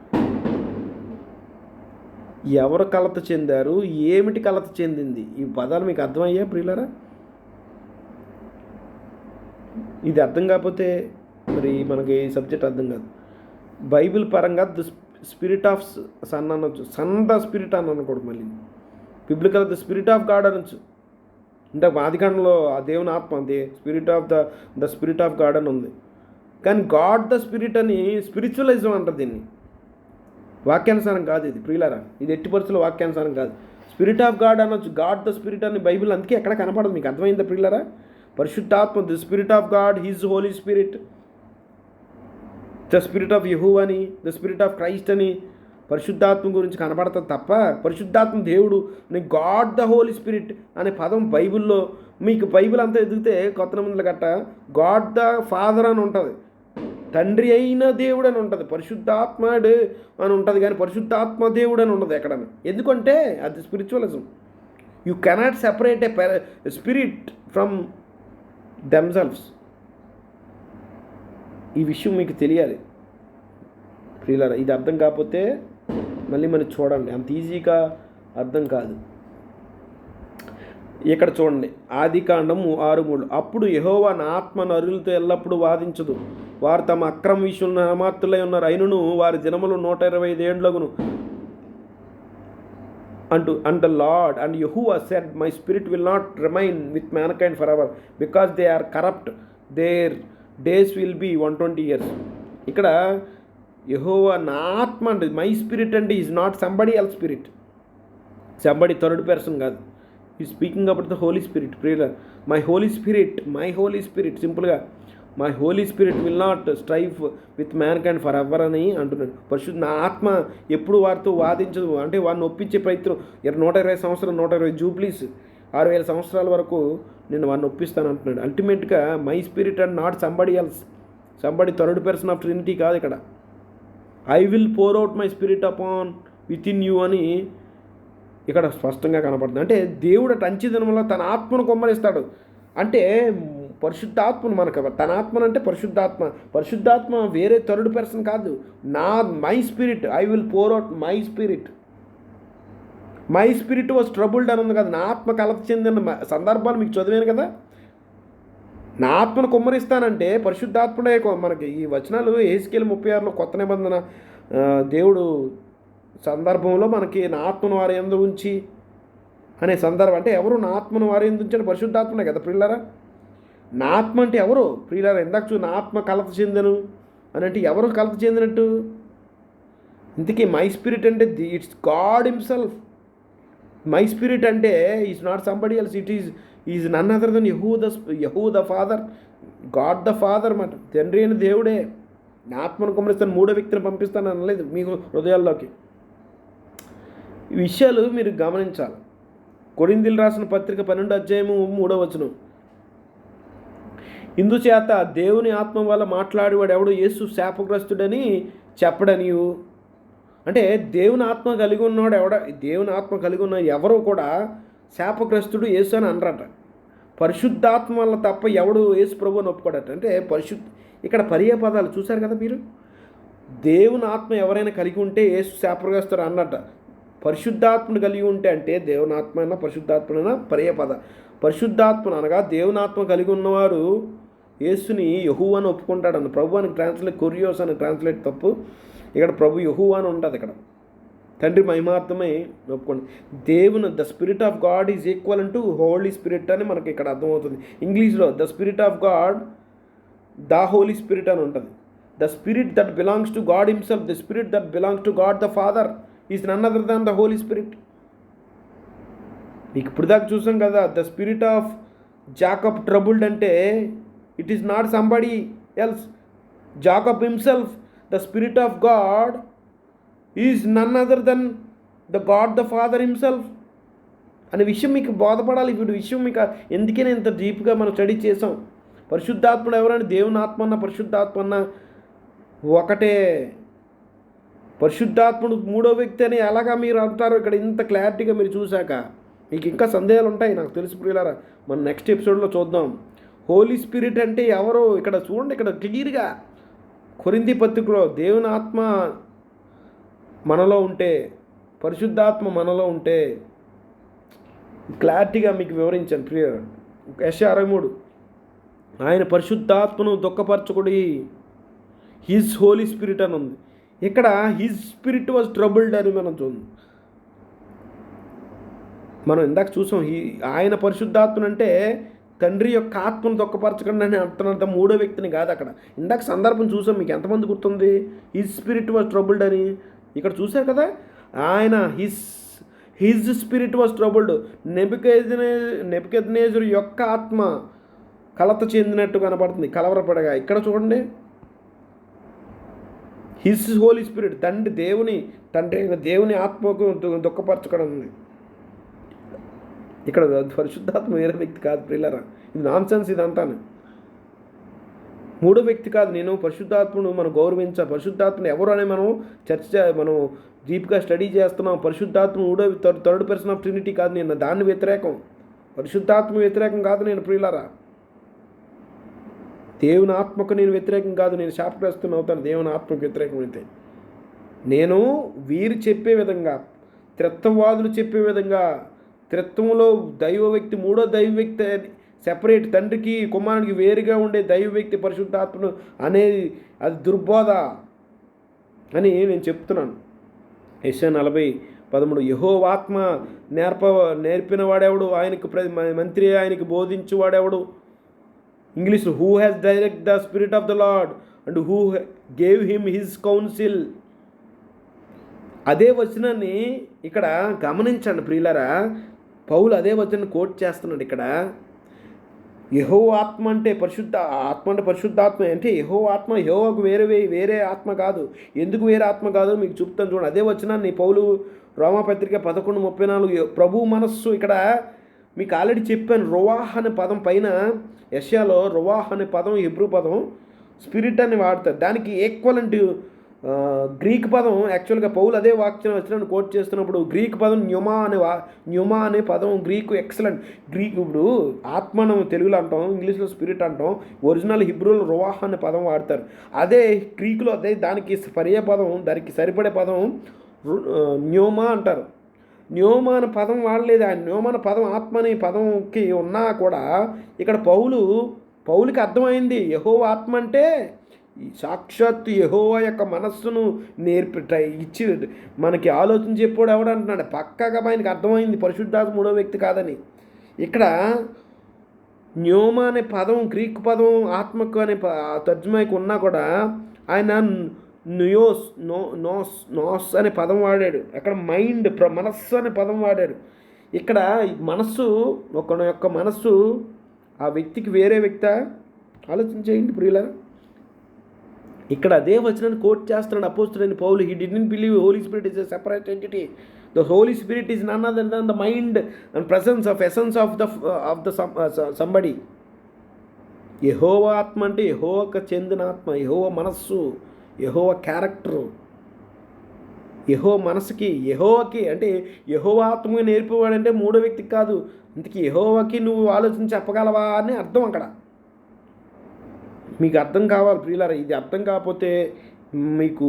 ఎవరు కలత చెందారు, ఏమిటి కలత చెందింది, ఈ పదాలు మీకు అర్థమయ్యా ప్రియులారా? ఇది అర్థం కాకపోతే మరి మనకి సబ్జెక్ట్ అర్థం కాదు. బైబిల్ పరంగా ద స్పిరిట్ ఆఫ్ సన్ అనొచ్చు, సన్ ద స్పిరిట్ అని అనకూడదు. మళ్ళీ biblical the spirit of God అనొచ్చు. అంటే ఆదికాండంలో ఆ దేవుని ఆత్మ అంతే, spirit of the spirit of God అని ఉంది. కానీ గాడ్ ద స్పిరిట్ అని స్పిరిచువలిజం అంటారు దీన్ని. వాక్యానుసారం కాదు ఇది ప్రియులారా, ఇది ఎట్టి పరిస్థితుల్లో వాక్యానుసారం కాదు. స్పిరిట్ ఆఫ్ గాడ్ అనొచ్చు, గాడ్ ద స్పిరిట్ అని బైబిల్ అందుకే ఎక్కడ కనపడదు. మీకు అర్థమైందా ప్రియులారా? పరిశుద్ధాత్మ the spirit of God, his Holy Spirit, the spirit of Jehovah అని, ద స్పిరిట్ ఆఫ్ క్రైస్ట్ అని పరిశుద్ధాత్మ గురించి కనపడుతుంది తప్ప పరిశుద్ధాత్మ దేవుడు గాడ్ ద హోలీ స్పిరిట్ అనే పదం బైబిల్లో మీకు బైబిల్ అంతా ఎదిగితే కొత్త నిబంధనల గట్ట గాడ్ ద ఫాదర్ అని ఉంటుంది, తండ్రి అయిన దేవుడు అని ఉంటుంది, పరిశుద్ధాత్ముడు అని ఉంటుంది, కానీ పరిశుద్ధాత్మ దేవుడు అని ఉండదు ఎక్కడన్నా. ఎందుకంటే అది spiritualism. You cannot separate A spirit from themselves. ఈ విషయం మీకు తెలియాలి ప్రియులారా. ఇది అర్థం కాకపోతే మళ్ళీ మనం చూడండి, అంత ఈజీగా అర్థం కాదు. ఇక్కడ చూడండి, ఆదికాండము 6:3. అప్పుడు యెహోవా నా ఆత్మ నరులతో ఎల్లప్పుడూ వాదించదు, వారు తమ అక్రమ విషయంలో అమార్తులై ఉన్నారు, అయినను వారి దినములు 125 ఏండ్లగును and the Lord and Jehovah said, my spirit will not remain with mankind for ever, because they are corrupt, their days will be 120 years. ఇక్కడ యెహోవా నా ఆత్మ అంటే మై స్పిరిట్ అంటే is not somebody else spirit, somebody third person కాదు. ఈ speaking about the Holy Spirit. Prayer my Holy Spirit సింపుల్గా my Holy Spirit will not strive with mankind for ever అని అంటున్నాడు. పరిశుద్ధ నా ఆత్మ ఎప్పుడు వారితో వాదించదు, అంటే వారిని ఒప్పించే ప్రయత్నం 120 సంవత్సరాలు 120 జూబ్లీస్ 6000 సంవత్సరాల వరకు నేను వారిని ఒప్పిస్తాను అంటున్నాడు. అల్టిమేట్గా my spirit and not somebody else, somebody third person of trinity కాదు ఇక్కడ. I will pour out my spirit upon within you అని ఇక్కడ స్పష్టంగా కనపడుతుంది. అంటే దేవుడు టంచిదనంలో తన ఆత్మను కొమ్మరిస్తాడు. అంటే పరిశుద్ధాత్మను మనకు తన ఆత్మను అంటే పరిశుద్ధాత్మ వేరే థర్డ్ పర్సన్ కాదు. My spirit I will pour out my spirit was troubled అని ఉంది కదా. నా ఆత్మ కలత చెందిన సందర్భాలు మీకు చదివాను కదా. నా ఆత్మను కుమ్మరిస్తానంటే పరిశుద్ధాత్ముడే. మనకి ఈ వచనాలు ఎహెజ్కేలు 36లో కొత్త నిబంధన దేవుడు సందర్భంలో మనకి నా ఆత్మను వారి యందు ఉంచి అనే సందర్భం. అంటే ఎవరు నా ఆత్మను వారి యందు ఉంచి? పరిశుద్ధాత్మనే కదా ప్రియులారా. నా ఆత్మ అంటే ఎవరు ప్రియులారా? ఇందాక నా ఆత్మ కలత చెందను అని అంటే ఎవరు కలత చెందినట్టు? ఇంతకీ మై స్పిరిట్ అంటే it's God himself. My spirit అంటే is not somebody else, it is none other than Yahweh the Father, God the Father మాట. తండ్రి అయిన దేవుడే. నా ఆత్మను కుమ్మరిస్తాను, 3వ వ్యక్తిని పంపిస్తాను అనలేదు మీకు హృదయాల్లోకి. ఈ విషయాలు మీరు గమనించాలి. కొరింథీయులకు రాసిన పత్రిక 12వ అధ్యాయము 3వ వచనం. ఇందుచేత దేవుని ఆత్మ వల్ల మాట్లాడేవాడు ఎవడు యేసు శాపగ్రస్తుడని చెప్పడనియు. అంటే దేవుని ఆత్మ కలిగి ఉన్నవాడు దేవుని ఆత్మ కలిగి ఉన్న ఎవరు కూడా శాపగ్రస్తుడు యేసు అని అనరట. పరిశుద్ధాత్మ వల్ల తప్ప ఎవడు యేసు ప్రభు అని ఒప్పుకోడట. అంటే ఇక్కడ పర్యాయ పదాలు చూశారు కదా మీరు. దేవుని ఆత్మ ఎవరైనా కలిగి ఉంటే యేసు శాపగ్రస్తుడు అన్నట. పరిశుద్ధాత్మను కలిగి ఉంటే అంటే దేవుని ఆత్మ అయినా పరిశుద్ధాత్మైనా పర్యాయ పద. పరిశుద్ధాత్మను అనగా దేవుని ఆత్మ కలిగి ఉన్నవాడు యేసుని యెహోవా అని ఒప్పుకుంటాడన్న. ప్రభు అని ట్రాన్స్లేట్, కొరియోస్ అని ట్రాన్స్లేట్ తప్పు. ఇక్కడ ప్రభు యెహోవా అని ఉంటుంది. ఇక్కడ తండ్రి మహిమార్థమై ఒప్పుకోండి. The spirit of God is equal to Holy Spirit అని మనకి ఇక్కడ అర్థమవుతుంది. ఇంగ్లీష్లో the spirit of God the Holy Spirit అని ఉంటుంది. The spirit that belongs to God himself, the spirit that belongs to God the Father is none other than the Holy Spirit. మీకు ఇప్పుడు దాకా చూసాం కదా, the spirit of Jacob troubled అంటే it is not somebody else, Jacob himself. The spirit of God is none other than the God the Father himself అనే విషయం మీకు బోధపడాలి. ఇప్పుడు విషయం మీకు ఎందుకైనా ఇంత డీప్గా మనం స్టడీ చేసాం. పరిశుద్ధాత్ముడు ఎవరైనా దేవుని ఆత్మ అన్న పరిశుద్ధాత్మ అన్న ఒకటే. పరిశుద్ధాత్ముడు మూడో వ్యక్తి అని ఎలాగా మీరు అంటారు ఇక్కడ ఇంత క్లారిటీగా మీరు చూశాక? మీకు ఇంకా సందేహాలు ఉంటాయి నాకు తెలుసు ప్రియులారా. మనం నెక్స్ట్ ఎపిసోడ్లో చూద్దాం. హోలీ స్పిరిట్ అంటే ఎవరు ఇక్కడ చూడండి. ఇక్కడ క్లియర్గా కొరింథీ పత్రికలో దేవుని ఆత్మ మనలో ఉంటే, పరిశుద్ధాత్మ మనలో ఉంటే క్లారిటీగా మీకు వివరించాను ప్రియులారా. యెషయా 63 ఆయన పరిశుద్ధాత్మను దుఃఖపరచకుడి, హిజ్ హోలీ స్పిరిట్ అని ఉంది. ఇక్కడ హిజ్ స్పిరిట్ వాజ్ ట్రబుల్డ్ అని మనం చూద్దాం. మనం ఇందాక చూసాం ఆయన పరిశుద్ధాత్మను అంటే తండ్రి యొక్క ఆత్మను దుఃఖపరచకండి అని అర్థం, మూడో వ్యక్తిని కాదు. అక్కడ ఇందాక సందర్భం చూసాం. మీకు ఎంతమంది గుర్తుంది? హిజ్ స్పిరిట్ వాజ్ ట్రబుల్డ్ అని ఇక్కడ చూశారు కదా. ఆయన హిజ్ స్పిరిట్ వాజ్ ట్రబుల్డ్. నెబుకద్నెజరు యొక్క ఆత్మ కలత చెందినట్టు కనబడుతుంది, కలవరపడగా. ఇక్కడ చూడండి, హిజ్ హోలీ స్పిరిట్, తండ్రి దేవుని ఆత్మకు దుఃఖపరచడం ఉంది. ఇక్కడ పరిశుద్ధాత్మ వేరే వ్యక్తి కాదు ప్రియులారా. ఇది నాన్సెన్స్ ఇదంతాను. మూడో వ్యక్తి కాదు. నేను పరిశుద్ధాత్మను మనం గౌరవించాలి. పరిశుద్ధాత్మను ఎవరు అని మనం డీప్గా స్టడీ చేస్తున్నాం. పరిశుద్ధాత్మ థర్డ్ పర్సన్ ఆఫ్ ట్రినిటీ కాదు. నేను దాన్ని వ్యతిరేకం, పరిశుద్ధాత్మ వ్యతిరేకం కాదు నేను ప్రియులారా. దేవుని ఆత్మకు నేను వ్యతిరేకం కాదు. నేను శాపగ్రస్తుని అవుతాను దేవుని ఆత్మకు వ్యతిరేకం అయితే. నేను వీరు చెప్పే విధంగా, త్రిత్వవాదులు చెప్పే విధంగా, త్రిత్వంలో దైవ వ్యక్తి, మూడో దైవ వ్యక్తి సెపరేట్, తండ్రికి కుమారునికి వేరుగా ఉండే దైవ వ్యక్తి పరిశుద్ధాత్మను అనేది అది దుర్బోధ అని నేను చెప్తున్నాను. యెషయా 40:13 యెహోవా ఆత్మ నేర్పిన వాడెవడు, ఆయనకు మంత్రి ఆయనకి బోధించువాడెవడు. ఇంగ్లీష్లో who has direct the spirit of the Lord and who gave him his council. అదే వచనాన్ని ఇక్కడ గమనించండి ప్రియులారా. పౌలు అదే వచనాన్ని కోట్ చేస్తున్నాడు ఇక్కడ. యెహోవా ఆత్మ అంటే పరిశుద్ధాత్మ అంటే యెహోవా ఆత్మ. యెహోవాకు వేరే ఆత్మ కాదు. ఎందుకు వేరే ఆత్మ కాదు మీకు చెప్తాను చూడండి. అదే వచనాన్ని పౌలు రోమాపత్రిక 11:34 ప్రభు మనస్సు. ఇక్కడ మీకు ఆల్రెడీ చెప్పాను. రువాహ్ అనే పదం పైన యెషయాలో రువాహ్ అనే పదం హెబ్రూ పదం స్పిరిట్ అని వాడతారు. దానికి ఈక్వలెంట్ గ్రీక్ పదం యాక్చువల్గా పౌలు అదే వాక్యం వచ్చిన కోట్ చేస్తున్నప్పుడు గ్రీక్ పదం న్యూమా అనే పదం గ్రీకు ఎక్సలెంట్. గ్రీక్ ఇప్పుడు ఆత్మను తెలుగులో అంటాం, ఇంగ్లీష్లో స్పిరిట్ అంటాం. ఒరిజినల్ హిబ్రూలో రువాహ్ అనే పదం వాడతారు. అదే గ్రీకులో అదే దానికి పర్యాయ పదం, దానికి సరిపడే పదం న్యూమా అంటారు. న్యూమా అనే పదం వాడలేదు. ఆ న్యూమా అనే పదం ఆత్మ అనే పదంకి ఉన్నా కూడా ఇక్కడ పౌలుకి అర్థమైంది యెహోవా ఆత్మ అంటే సాక్షాత్తు యెహోవా యొక్క మనస్సును ఇచ్చి మనకి ఆలోచన చెప్పాడు ఎవడంటున్నాడు. పక్కగా ఆయనకి అర్థమైంది పరిశుద్ధాత్మ మూడో వ్యక్తి కాదని. ఇక్కడ న్యూమా అనే పదం గ్రీక్ పదం ఆత్మకు అనే తర్జుమాకి ఉన్నా కూడా ఆయన నోస్ అనే పదం వాడాడు. అక్కడ మైండ్ మనస్సు అనే పదం వాడాడు. ఇక్కడ మనస్సు ఒకరి యొక్క మనస్సు ఆ వ్యక్తికి వేరే వ్యక్తి ఆలోచన చేయండి ప్రియుల. ఇక్కడ అదే వచనాన్ని కోట్ చేస్తున్నాడు అపోస్తలుడైన పౌలు. He didn't believe Holy Spirit is a separate entity. The Holy Spirit is none other than the mind and presence of essence of the somebody. యెహోవా ఆత్మ అంటే యెహోవాకు చెందిన ఆత్మ, యెహోవా మనస్సు, యెహోవా క్యారెక్టరు, యెహోవా మనసుకి, యెహోవాకి అంటే యెహోవా ఆత్మగా నేర్పేవాడంటే మూడో వ్యక్తికి కాదు. ఇంతకీ యెహోవాకి నువ్వు ఆలోచన చెప్పగలవా అని అర్థం అక్కడ. మీకు అర్థం కావాలి ప్రియులారా. ఇది అర్థం కాకపోతే మీకు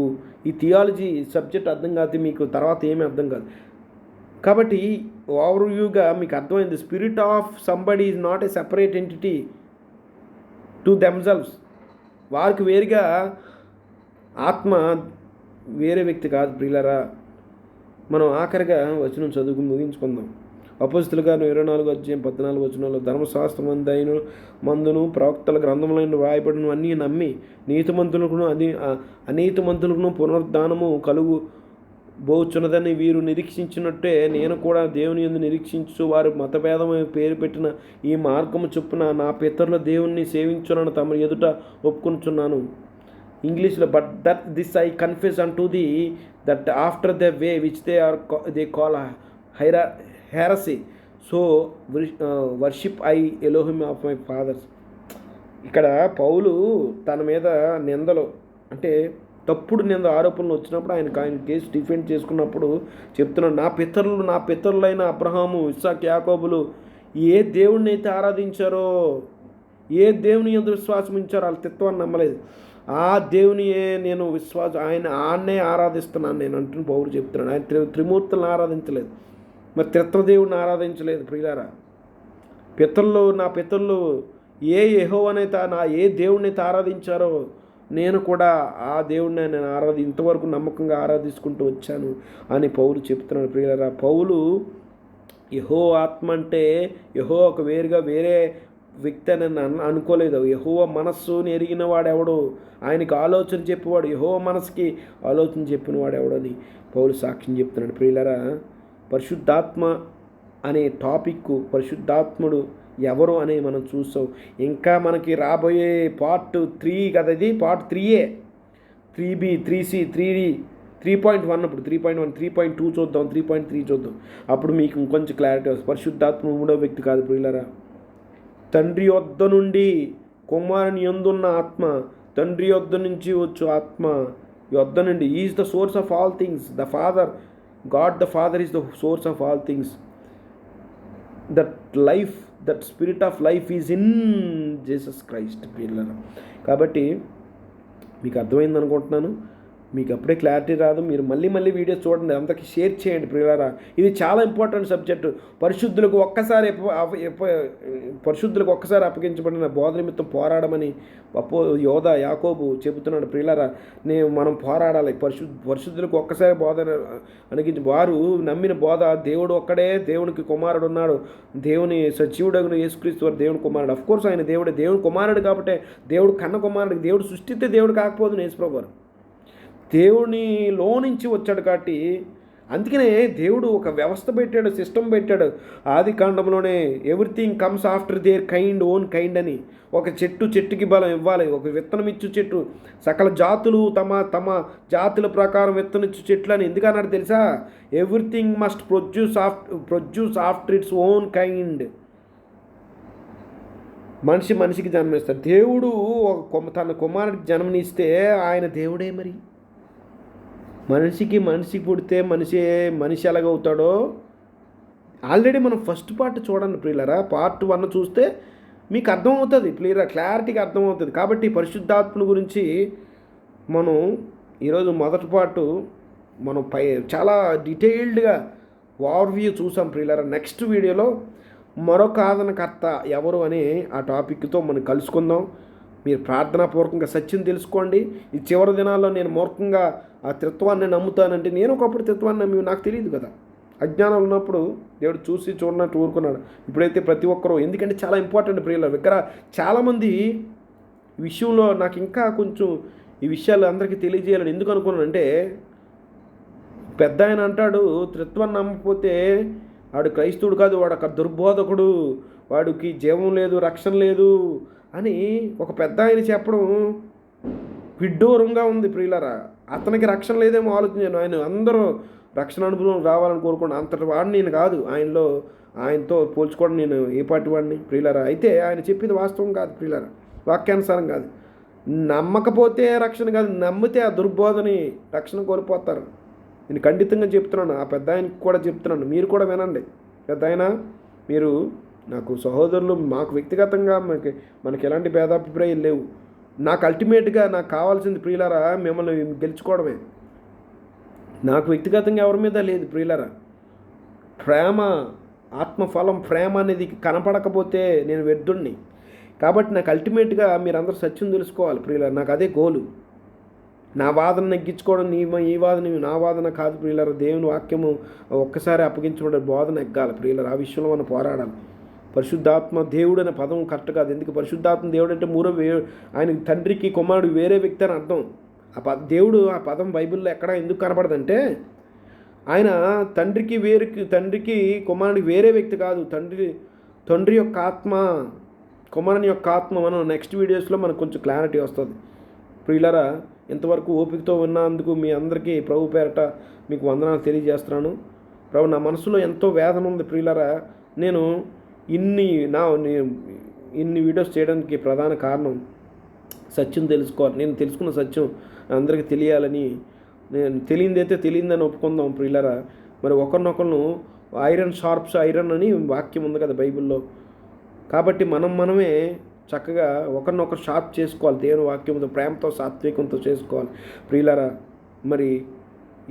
ఈ థియాలజీ సబ్జెక్ట్ అర్థం కాకపోతే మీకు తర్వాత ఏమీ అర్థం కాదు. కాబట్టి ఓవర్వ్యూగా మీకు అర్థమైంది. Spirit of somebody is not a separate entity to themselves. వారికి వేరుగా ఆత్మ వేరే వ్యక్తి కాదు ప్రియులారా. మనం ఆఖరిగా వచనం చదువుకు ముగించుకుందాం. అపోస్తలుల కార్యం 24:14 ధర్మశాస్త్రం మందును ప్రవక్తల గ్రంథములైన వ్రాయబడిన అన్నీ నమ్మి నీతిమంతులకును అనీతిమంతులకును పునరుద్ధానము కలుగు బోచున్నదని వీరు నిరీక్షించినట్టే నేను కూడా దేవుని యందు నిరీక్షించు వారు మతభేదం పేరు పెట్టిన ఈ మార్గము చొప్పున నా పితరుల దేవుణ్ణి సేవించునని తమ ఎదుట ఒప్పుకొనుచున్నాను. ఇంగ్లీష్లో but that this I confess unto the that after the way which they call heresy so worship I Elohim of my fathers. ఇక్కడ పౌలు తన మీద నిందలు అంటే తప్పుడు నింద ఆరోపణలు వచ్చినప్పుడు ఆయన కేసు డిఫెండ్ చేసుకున్నప్పుడు చెప్తున్నాడు, నా పితరులైన అబ్రహాము, ఇస్సాకు, యాకోబులు ఏ దేవుణ్ణి అయితే ఆరాధించారో, ఏ దేవుని యందు విశ్వాసం ఉంచారో వాళ్ళ తత్వాన్ని నమ్మలేదు. ఆ దేవునియే నేను ఆయన్నే ఆరాధిస్తున్నాను నేను అంటున్న పౌలు చెప్తున్నాడు. ఆయన త్రిమూర్తులను ఆరాధించలేదు, మరి త్రిత్వదేవుడిని ఆరాధించలేదు ప్రియులారా. నా పితరులు ఏ యెహోవానైతే ఏ దేవుడినైతే ఆరాధించారో నేను కూడా ఆ దేవుడిని నేను ఇంతవరకు నమ్మకంగా ఆరాధించుకుంటూ వచ్చాను అని పౌలు చెప్తున్నాడు ప్రియులారా. పౌలు యెహోవా ఆత్మ అంటే యెహోవాకు వేరే వ్యక్తి అని అనుకోలేదు. యెహోవా మనస్సుని ఎరిగిన వాడెవడు, ఆయనకి ఆలోచన చెప్పేవాడు, యెహోవా మనసుకి ఆలోచన చెప్పిన వాడెవడని పౌలు సాక్ష్యం చెప్తున్నాడు ప్రియులారా. పరిశుద్ధాత్మ అనే టాపిక్, పరిశుద్ధాత్ముడు ఎవరు అని మనం చూసాం. ఇంకా మనకి రాబోయే పార్ట్ 3 కదా, ఇది part 3A, 3B, 3C, 3D, 3.1 ఇప్పుడు 3.1, 3.2 చూద్దాం, 3.3 చూద్దాం. అప్పుడు మీకు ఇంకొంచెం క్లారిటీ వస్తుంది. పరిశుద్ధాత్మ మూడో వ్యక్తి కాదు ప్రియులారా. తండ్రి యొద్ద నుండి కుమారుని యందున్న ఆత్మ, తండ్రి యొద్ద నుంచి వచ్చు ఆత్మ యొద్ద నుండి is the source of all things. The Father, God the Father is the source of all things. That spirit of life is in Jesus Christ ప్రియులారా. కాబట్టి మీకు అర్థమైంది అనుకుంటున్నాను. మీకు అప్పుడే క్లారిటీ రాదు, మీరు మళ్ళీ వీడియోస్ చూడండి, అంతకి షేర్ చేయండి ప్రియులారా. ఇది చాలా ఇంపార్టెంట్ సబ్జెక్టు. పరిశుద్ధులకు ఒక్కసారి అప్పగించబడిన బోధ నిమిత్తం పోరాడమని యాకోబు చెబుతున్నాడు ప్రియులారా. మనం పోరాడాలి. పరిశుద్ధులకు ఒక్కసారి బోధ అనిగించి వారు నమ్మిన బోధ దేవుడు ఒక్కడే, దేవునికి కుమారుడు ఉన్నాడు, దేవుని సజీవుడగును యేసుక్రీస్తు వారు దేవుని కుమారుడు. అఫ్కోర్స్ ఆయన దేవుని కుమారుడు కాబట్టి దేవుడు కన్న కుమారుడికి, దేవుడు సృష్టిస్తే దేవుడు కాకపోదు యేసుప్రభు వారు దేవునిలో నుంచి వచ్చాడు. కాబట్టి అందుకనే దేవుడు ఒక వ్యవస్థ పెట్టాడు, సిస్టమ్ పెట్టాడు. ఆది కాండంలోనే everything comes after their own kind అని. ఒక చెట్టుకి బలం ఇవ్వాలి. ఒక విత్తనం ఇచ్చు చెట్టు సకల జాతులు తమ జాతుల ప్రకారం విత్తనిచ్చు చెట్లు అని ఎందుకన్నాడు తెలుసా? Everything must produce after its own kind. మనిషికి జన్మనిస్తాడు. దేవుడు తన కుమారుడికి జన్మనిస్తే ఆయన దేవుడే. మరి మనిషి పుడితే మనిషి ఎలాగవుతాడో ఆల్రెడీ మనం ఫస్ట్ పార్ట్ చూడండి ప్రియులరా. పార్ట్ 1 చూస్తే మీకు అర్థమవుతుంది ప్రియులరా, క్లారిటీగా అర్థమవుతుంది. కాబట్టి పరిశుద్ధాత్మను గురించి మనం ఈరోజు మొదటి పార్ట్ మనం చాలా డీటెయిల్డ్గా ఓవర్వ్యూ చూసాం ప్రియులరా. నెక్స్ట్ వీడియోలో మరొక ఆదరణకర్త ఎవరు అనే ఆ టాపిక్తో మనం కలుసుకుందాం. మీరు ప్రార్థనాపూర్వకంగా సత్యం తెలుసుకోండి. ఈ చివరి దినాల్లో నేను మూర్ఖంగా ఆ త్రిత్వాన్ని నమ్ముతానంటే, నేను ఒకప్పుడు త్రిత్వాన్ని నమ్మి నాకు తెలియదు కదా. అజ్ఞానం ఉన్నప్పుడు దేవుడు చూసి చూడనట్టు ఊరుకున్నాడు. ఇప్పుడైతే ప్రతి ఒక్కరూ, ఎందుకంటే చాలా ఇంపార్టెంట్ ప్రియుల చాలామంది విషయంలో నాకు ఇంకా కొంచెం ఈ విషయాలు అందరికీ తెలియజేయాలని ఎందుకు అనుకున్నానంటే, పెద్ద ఆయన అంటాడు త్రిత్వాన్ని నమ్మకపోతే వాడు క్రైస్తవుడు కాదు, వాడు ఒక దుర్బోధకుడు, వాడికి జీవం లేదు, రక్షణ లేదు అని ఒక పెద్ద ఆయన చెప్పడం విడ్డూరంగా ఉంది ప్రియులారా. అతనికి రక్షణ లేదేమో ఆలోచించాను. అందరూ రక్షణ అనుభవం రావాలని కోరుకోండి. అంతటి వాడిని నేను కాదు. ఆయనతో పోల్చుకోవడం నేను ఏ పాటి వాడిని ప్రియులారా. అయితే ఆయన చెప్పేది వాస్తవం కాదు ప్రియులారా. వాక్యానుసారం కాదు. నమ్మకపోతే రక్షణ కాదు, నమ్మితే ఆ దుర్బోధని రక్షణ కోల్పోతారు. నేను ఖండితంగా చెప్తున్నాను, ఆ పెద్ద ఆయనకి కూడా చెప్తున్నాను, మీరు కూడా వినండి. పెద్ద ఆయన, మీరు నాకు సహోదరులు, మాకు వ్యక్తిగతంగా మనకి ఎలాంటి భేదాభిప్రాయాలు లేవు. నాకు అల్టిమేట్గా నాకు కావాల్సింది ప్రియులారా మిమ్మల్ని గెలుచుకోవడమే. నాకు వ్యక్తిగతంగా ఎవరి మీద లేదు ప్రియులారా. ప్రేమ, ఆత్మఫలం ప్రేమ అనేది కనపడకపోతే నేను వ్యర్థుణ్ణి. కాబట్టి నాకు అల్టిమేట్గా మీరందరూ సత్యం తెలుసుకోవాలి ప్రియులారా. నాకు అదే గోలు. నా వాదన నెగ్గించుకోవడం, ఈ వాదన నా వాదన కాదు ప్రియులారా. దేవుని వాక్యము ఒక్కసారి అప్పగించబడే బోధన ఎగ్గాలి ప్రియులారా. ఆ విషయంలో మనం పోరాడాలి. పరిశుద్ధాత్మ దేవుడు అనే పదం కరెక్ట్ కాదు. ఎందుకు పరిశుద్ధాత్మ దేవుడు అంటే ఆయన తండ్రికి కుమారుడు వేరే వ్యక్తి అని అర్థం. దేవుడు ఆ పదం బైబిల్లో ఎక్కడ ఎందుకు కనపడదంటే, ఆయన తండ్రికి కుమారుడికి వేరే వ్యక్తి కాదు. తండ్రి యొక్క ఆత్మ, కుమారుని యొక్క ఆత్మ. మనం నెక్స్ట్ వీడియోస్లో మనకు కొంచెం క్లారిటీ వస్తుంది ప్రియులారా. ఇంతవరకు ఓపికతో ఉన్నందుకు మీ అందరికీ ప్రభు పేరట మీకు వందనాలు తెలియజేస్తున్నాను. ప్రభు, నా మనసులో ఎంతో వేదన ఉంది ప్రియులారా. నేను ఇన్ని వీడియోస్ చేయడానికి ప్రధాన కారణం సత్యం తెలుసుకోవాలి. నేను తెలుసుకున్న సత్యం అందరికీ తెలియాలని, నేను తెలియదైతే తెలియదని ఒప్పుకుందాం ప్రియులారా. మరి ఒకరినొకరు ఐరన్ షార్ప్స్ ఐరన్ అని వాక్యం ఉంది కదా బైబిల్లో. కాబట్టి మనమే చక్కగా ఒకరినొకరు షార్ప్ చేసుకోవాలి. దేవుని వాక్యంతో ప్రేమతో సాత్వికంతో చేసుకోవాలి ప్రియులారా. మరి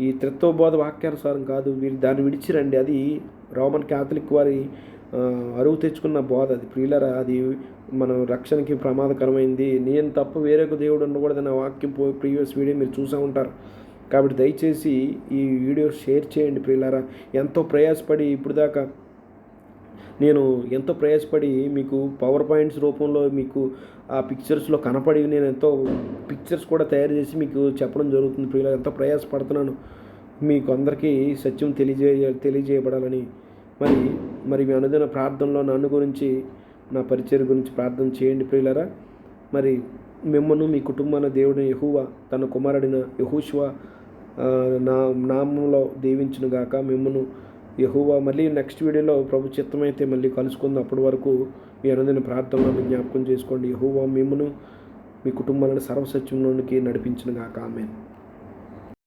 ఈ త్రిత్వబోధ వాక్యానుసారం కాదు, మీరు దాన్ని విడిచిరండి. అది రోమన్ క్యాథలిక్ వారి అరువు తెచ్చుకున్న బోధ అది ప్రియులారా. అది మన రక్షణకి ప్రమాదకరమైంది. నేను తప్ప వేరే దేవుడు ఉండకూడదన్న వాక్యం ప్రీవియస్ వీడియో మీరు చూసే ఉంటారు. కాబట్టి దయచేసి ఈ వీడియో షేర్ చేయండి ప్రియులారా. ఎంతో ప్రయాసపడి ఇప్పుడు దాకా మీకు పవర్ పాయింట్స్ రూపంలో మీకు ఆ పిక్చర్స్లో కనపడి నేను ఎంతో పిక్చర్స్ కూడా తయారు చేసి మీకు చెప్పడం జరుగుతుంది ప్రియులారా. ఎంతో ప్రయాసపడుతున్నాను మీకు అందరికీ సత్యం తెలియజేయబడాలని. మరి మీ అనుదిన ప్రార్థనలో నన్ను గురించి, నా పరిచయం గురించి ప్రార్థన చేయండి ప్రియులారా. మరి మిమ్మల్ని మీ కుటుంబాన్ని దేవుడిని యెహోవా తన కుమారుడిన యెహోషువ నామంలో దీవించునుగాక. మిమ్మల్ని యెహోవా మళ్ళీ నెక్స్ట్ వీడియోలో ప్రభు చిత్తమైతే మళ్ళీ కలుసుకుందాం. అప్పటి వరకు మీ అనుదిన ప్రార్థనలో జ్ఞాపకం చేసుకోండి. యెహోవా మిమ్మల్ని మీ కుటుంబాలను సర్వసత్యంలోనికి నడిపించునుగాక. ఆమేన్.